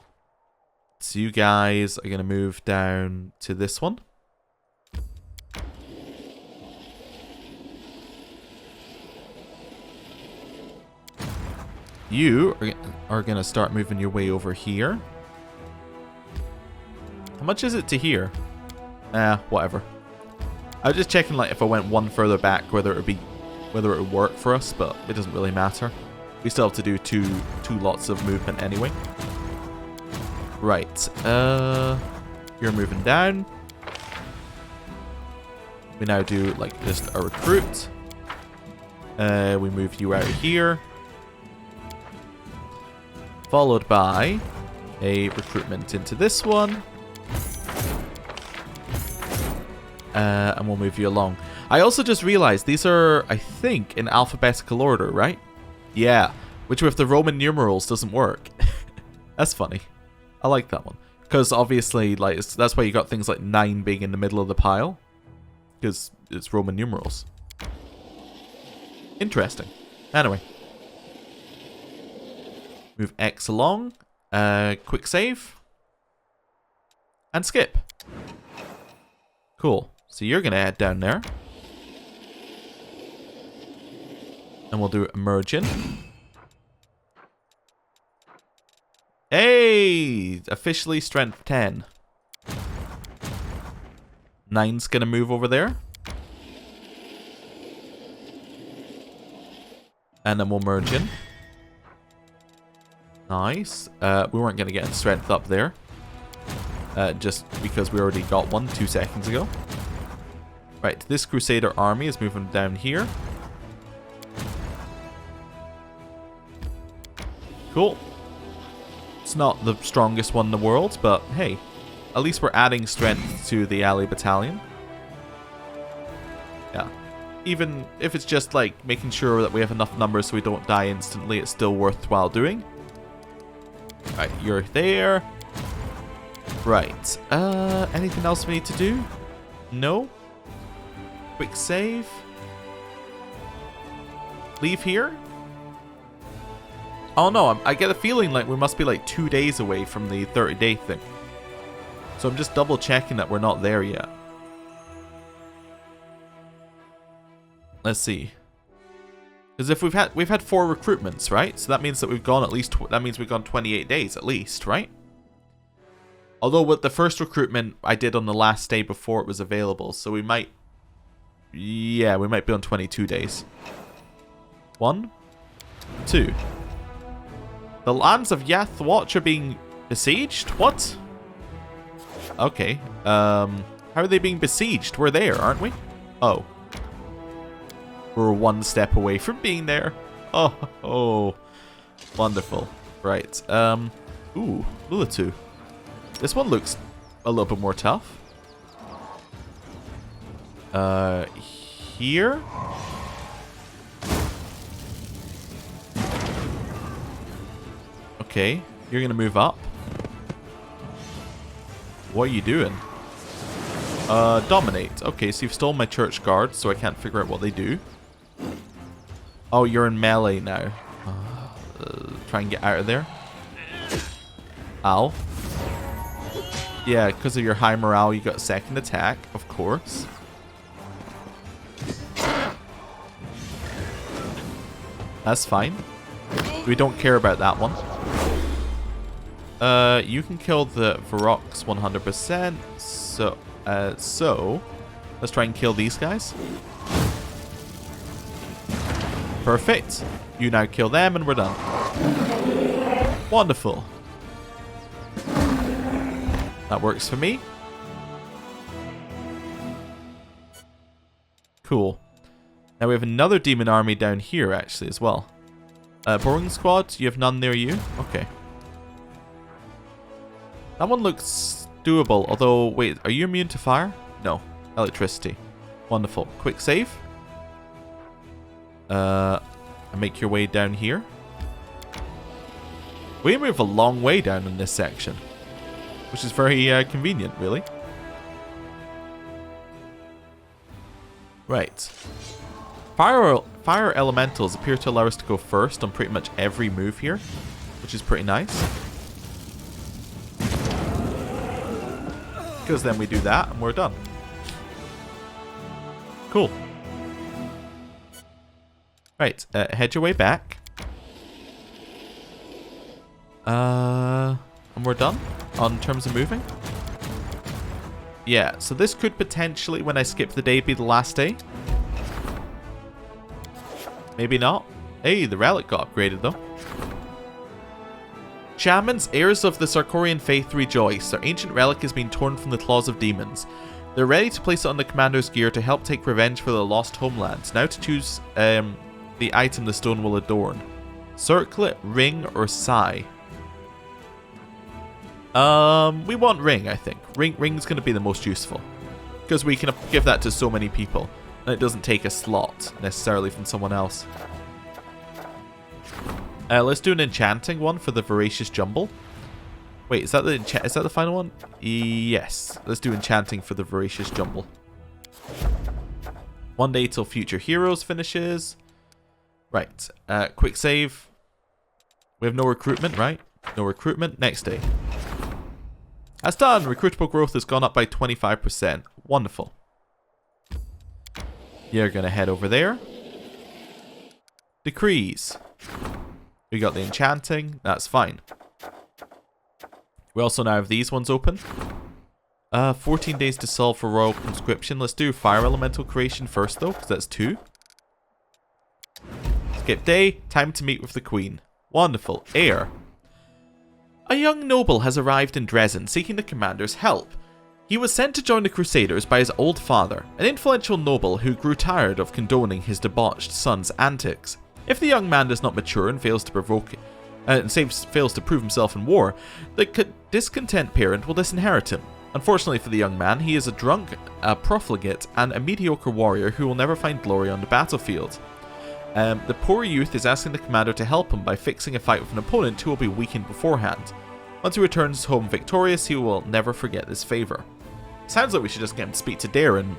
So you guys are going to move down to this one. You are going to start moving your way over here. How much is it to here? Whatever. I was just checking like if I went one further back whether it would work for us, but it doesn't really matter. We still have to do two lots of movement anyway. Right. You're moving down. We now do like just a recruit. We move you out here. Followed by a recruitment into this one. And we'll move you along. I also just realized these are, I think, in alphabetical order, right? Yeah, which with the Roman numerals doesn't work. That's funny. I like that one. Because obviously, like, that's why you got things like 9 being in the middle of the pile. Because it's Roman numerals. Interesting. Anyway. Move X along. Quick save. And skip. Cool. So you're going to head down there. And we'll do immersion. Hey! Officially strength 10. 9's going to move over there. And then we'll merge in. Nice. We weren't going to get strength up there. Just because we already got one 2 seconds ago. Right, this Crusader army is moving down here. Cool. It's not the strongest one in the world, but hey, at least we're adding strength to the Ally Battalion. Yeah. Even if it's just like making sure that we have enough numbers so we don't die instantly, it's still worthwhile doing. Right, you're there. Right. Anything else we need to do? No? Quick save. Leave here? Oh no, I get a feeling like we must be like 2 days away from the 30-day thing. So I'm just double checking that we're not there yet. Let's see. Because if we've had 4 recruitments, right? So that means that we've gone at least that means we've gone 28 days at least, right? Although with the first recruitment I did on the last day before it was available, so we might Yeah, we might be on 22 days. 1, 2. The lands of Yathwatch are being besieged? What? Okay. How are they being besieged? We're there, aren't we? Oh. We're one step away from being there. Oh. Wonderful. Right. Ooh, Lulatu. This one looks a little bit more tough. Here? Okay, you're gonna move up. What are you doing? Dominate. Okay, so you've stolen my church guards, so I can't figure out what they do. Oh, you're in melee now. Try and get out of there. Ow. Yeah, because of your high morale, you got second attack, of course. That's fine. We don't care about that one. You can kill the Varrox 100%. So, let's try and kill these guys. Perfect. You now kill them and we're done. Wonderful. That works for me. Cool. Now we have another demon army down here actually as well. Boring squad, you have none near you? Okay. That one looks doable, although, wait, are you immune to fire? No. Electricity. Wonderful. Quick save. And make your way down here. We move a long way down in this section, which is very convenient, really. Right. Fire elementals appear to allow us to go first on pretty much every move here, which is pretty nice. Because then we do that and we're done. Cool. Right, head your way back. And we're done on terms of moving. Yeah, so this could potentially, when I skip the day, be the last day. Maybe not. Hey, the relic got upgraded though. Shamans, heirs of the Sarkorian faith, rejoice. Their ancient relic has been torn from the claws of demons. They're ready to place it on the commander's gear to help take revenge for the lost homelands. Now to choose the item the stone will adorn. Circlet, ring, or sigh? We want ring, I think. Ring's going to be the most useful. Because we can give that to so many people. And it doesn't take a slot, necessarily, from someone else. Let's do an enchanting one for the Voracious Jumble. Wait, is that the final one? Yes. Let's do enchanting for the Voracious Jumble. 1 day till Future Heroes finishes. Right. Quick save. We have no recruitment, right? No recruitment. Next day. That's done. Recruitable growth has gone up by 25%. Wonderful. You're going to head over there. Decrees. We got the enchanting. That's fine. We also now have these ones open. 14 days to solve for royal conscription. Let's do fire elemental creation first though, because that's 2. Skip day. Time to meet with the queen. Wonderful. Heir. A young noble has arrived in Dresden seeking the commander's help. He was sent to join the Crusaders by his old father, an influential noble who grew tired of condoning his debauched son's antics. If the young man does not mature and fails to prove himself in war, the discontent parent will disinherit him. Unfortunately for the young man, he is a drunk, a profligate, and a mediocre warrior who will never find glory on the battlefield. The poor youth is asking the commander to help him by fixing a fight with an opponent who will be weakened beforehand. Once he returns home victorious, he will never forget this favour. Sounds like we should just get him to speak to Darren.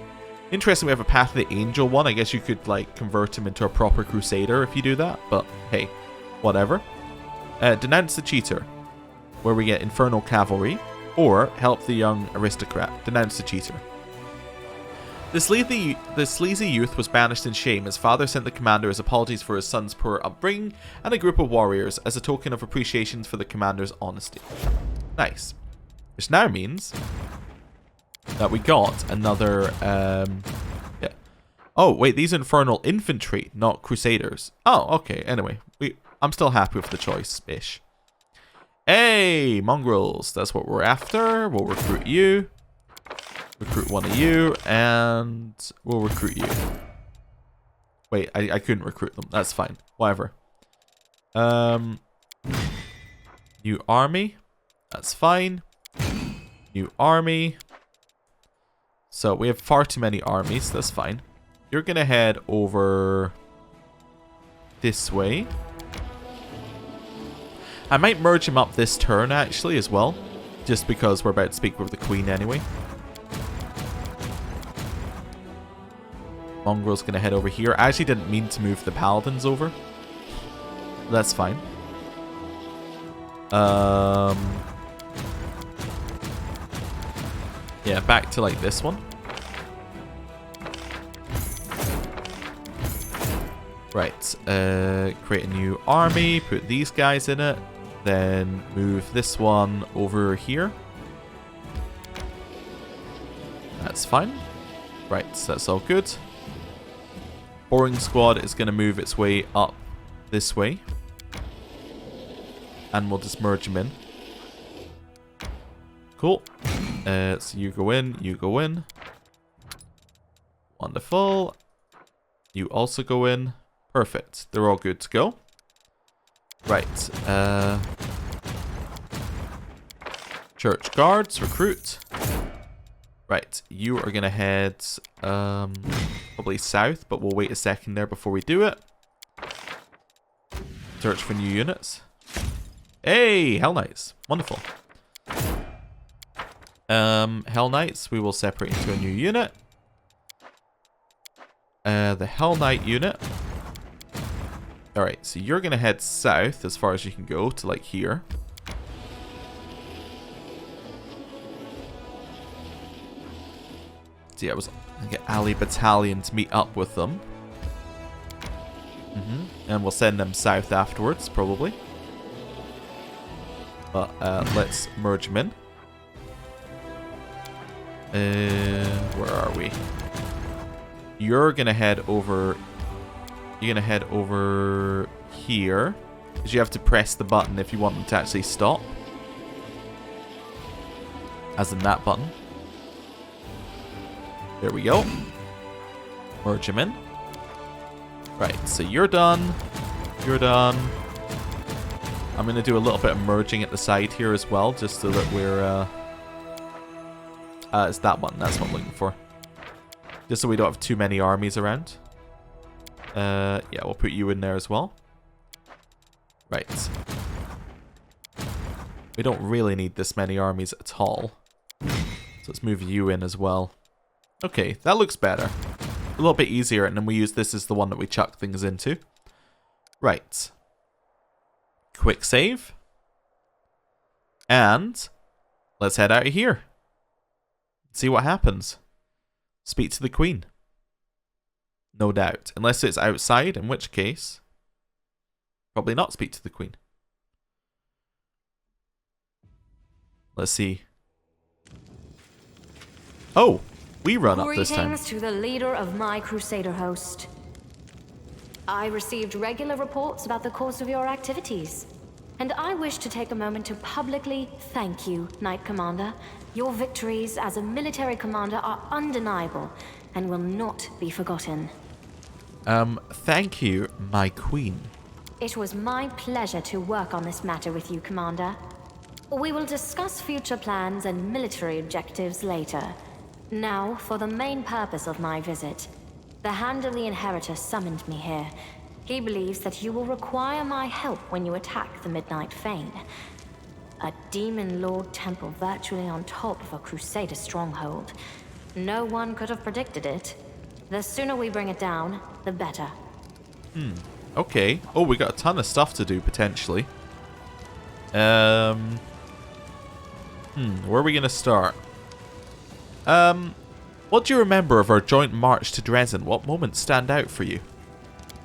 Interesting, we have a Path of the Angel one. I guess you could like convert him into a proper Crusader if you do that, but hey, whatever. Denounce the Cheater, where we get Infernal Cavalry, or help the young aristocrat. Denounce the Cheater. The sleazy youth was banished in shame. His father sent the commander his apologies for his son's poor upbringing and a group of warriors as a token of appreciation for the commander's honesty. Nice. Which now means that we got another Oh, wait, these are Infernal Infantry, not Crusaders. Oh, okay, anyway. I'm still happy with the choice-ish. Hey, mongrels, that's what we're after. We'll recruit you. Recruit one of you, and we'll recruit you. Wait, I couldn't recruit them. That's fine. Whatever. New army. That's fine. New army. So we have far too many armies. That's fine. You're going to head over this way. I might merge him up this turn, actually, as well. Just because we're about to speak with the Queen anyway. Mongrel's going to head over here. I actually didn't mean to move the Paladins over. That's fine. Yeah, back to like this one. Right, create a new army, put these guys in it, then move this one over here. That's fine. Right, so that's all good. Boring Squad is going to move its way up this way. And we'll just merge them in. Cool. So you go in, you go in. Wonderful. You also go in. Perfect. They're all good to go. Right. Church Guards, recruit. Right. You are going to head probably south, but we'll wait a second there before we do it. Search for new units. Hey, Hell Knights. Wonderful. Hell Knights, we will separate into a new unit. The Hell Knight unit. Alright, so you're going to head south as far as you can go to like here. So yeah, I was going to get Ali Battalion to meet up with them. And we'll send them south afterwards, probably. But let's merge them in. Where are we? You're gonna head over. You're gonna head over here, because you have to press the button if you want them to actually stop. As in that button. There we go. Merge them in. Right, so you're done. You're done. I'm going to do a little bit of merging at the side here as well, just so that we're... it's that one. That's what I'm looking for. Just so we don't have too many armies around. Yeah, we'll put you in there as well. Right. We don't really need this many armies at all. So let's move you in as well. Okay, that looks better. A little bit easier, and then we use this as the one that we chuck things into. Right. Quick save. And let's head out of here. See what happens. Speak to the Queen. No doubt. Unless it's outside, in which case, probably not speak to the Queen. Let's see. Oh, we run up this time.
Greetings to the leader of my Crusader host. I received regular reports about the course of your activities, and I wish to take a moment to publicly thank you, Knight Commander. Your victories as a military commander are undeniable and will not be forgotten.
Thank you, my Queen.
It was my pleasure to work on this matter with you, Commander. We will discuss future plans and military objectives later. Now, for the main purpose of my visit. The Hand of the Inheritor summoned me here. He believes that you will require my help when you attack the Midnight Fane. A demon lord temple virtually on top of a Crusader stronghold. No one could have predicted it. The sooner we bring it down, the better.
Okay. Oh, we got a ton of stuff to do, potentially. Where are we going to start? What do you remember of our joint march to Dresden? What moments stand out for you?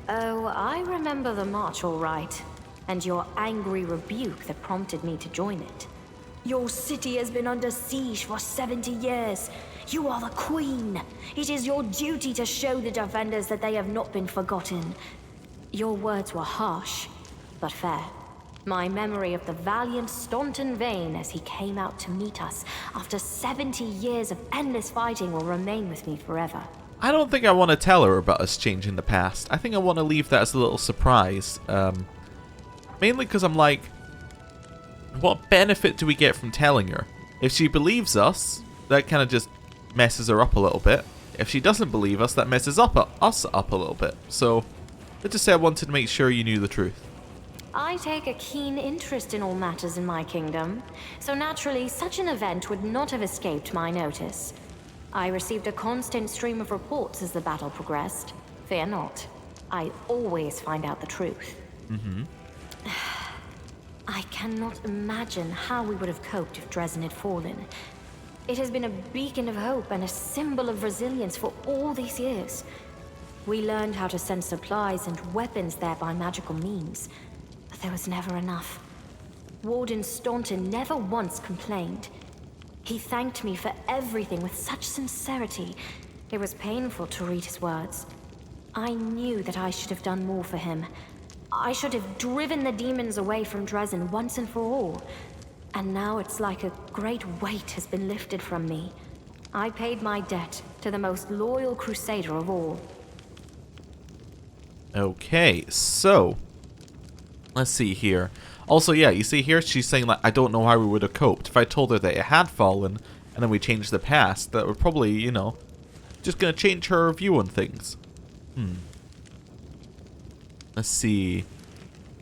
Oh, I remember the march all right. And your angry rebuke that prompted me to join it. Your city has been under siege for 70 years. You are the queen. It is your duty to show the defenders that they have not been forgotten. Your words were harsh, but fair. My memory of the valiant Staunton Vane as he came out to meet us after 70 years of endless fighting will remain with me forever.
I don't think I want to tell her about us changing the past. I think I want to leave that as a little surprise. Mainly because I'm like, what benefit do we get from telling her? If she believes us, that kind of just messes her up a little bit. If she doesn't believe us, that messes us up a little bit. So, let's just say I wanted to make sure you knew the truth.
I take a keen interest in all matters in my kingdom, so naturally such an event would not have escaped my notice. I received a constant stream of reports as the battle progressed. Fear not. I always find out the truth. I cannot imagine how we would have coped if Dresden had fallen. It has been a beacon of hope and a symbol of resilience for all these years. We learned how to send supplies and weapons there by magical means, but there was never enough. Warden Staunton never once complained. He thanked me for everything with such sincerity. It was painful to read his words. I knew that I should have done more for him. I should have driven the demons away from Dresden once and for all. And now it's like a great weight has been lifted from me. I paid my debt to the most loyal crusader of all.
Okay, so let's see here. Also, yeah, you see here, she's saying, like, I don't know how we would have coped. If I told her that it had fallen, and then we changed the past, that would probably, you know, just gonna change her view on things. Let's see.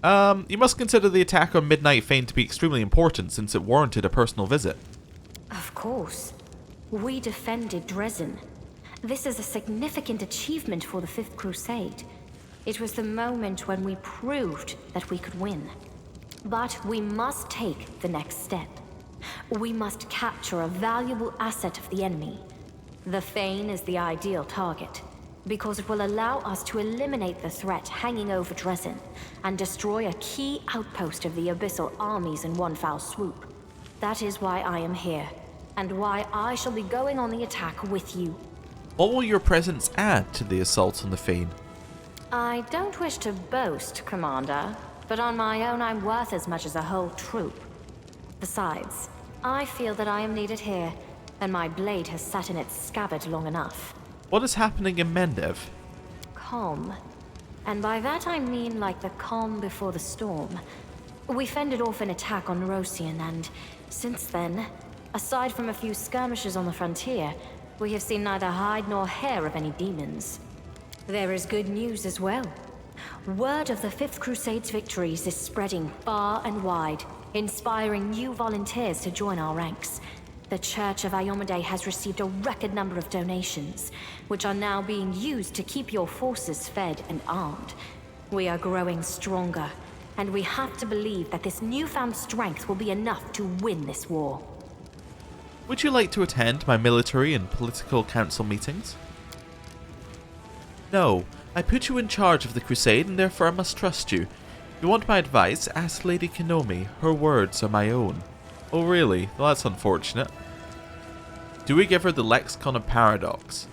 You must consider the attack on Midnight Fane to be extremely important, since it warranted a personal visit.
Of course. We defended Dresden. This is a significant achievement for the Fifth Crusade. It was the moment when we proved that we could win. But we must take the next step. We must capture a valuable asset of the enemy. The Fane is the ideal target, because it will allow us to eliminate the threat hanging over Dresden and destroy a key outpost of the abyssal armies in one foul swoop. That is why I am here, and why I shall be going on the attack with you.
What will your presence add to the assault on the Fane?
I don't wish to boast, Commander, but on my own I'm worth as much as a whole troop. Besides, I feel that I am needed here, and my blade has sat in its scabbard long enough.
What is happening in Mendev?
Calm. And by that I mean like the calm before the storm. We fended off an attack on Rosian, and since then, aside from a few skirmishes on the frontier, we have seen neither hide nor hair of any demons. There is good news as well. Word of the Fifth Crusade's victories is spreading far and wide, inspiring new volunteers to join our ranks. The Church of Iomedae has received a record number of donations, which are now being used to keep your forces fed and armed. We are growing stronger, and we have to believe that this newfound strength will be enough to win this war.
Would you like to attend my military and political council meetings? No, I put you in charge of the crusade and therefore I must trust you. If you want my advice, ask Lady Kinomi. Her words are my own. Oh really? Well, that's unfortunate. Do we give her the Lexicon of Paradox?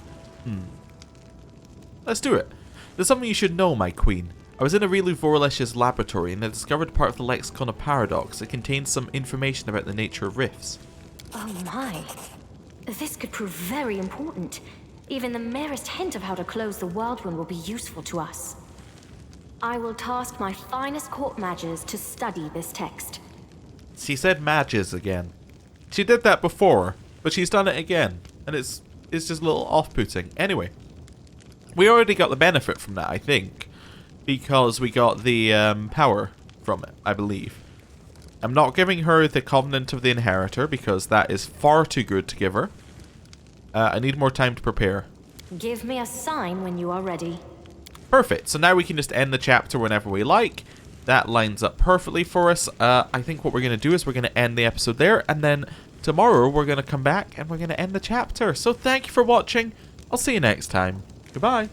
Let's do it. There's something you should know, my queen. I was in Areelu Vorlesh's laboratory and I discovered part of the Lexicon of Paradox that contains some information about the nature of rifts.
Oh my. This could prove very important. Even the merest hint of how to close the Worldwound will be useful to us. I will task my finest court mages to study this text.
She said mages again. She did that before, but she's done it again, and it's just a little off-putting. Anyway, we already got the benefit from that, I think, because we got the power from it, I believe. I'm not giving her the Covenant of the Inheritor, because that is far too good to give her. I need more time to prepare.
Give me a sign when you are ready.
Perfect. So now we can just end the chapter whenever we like. That lines up perfectly for us. I think what we're going to do is we're going to end the episode there. And then tomorrow we're going to come back and we're going to end the chapter. So thank you for watching. I'll see you next time. Goodbye.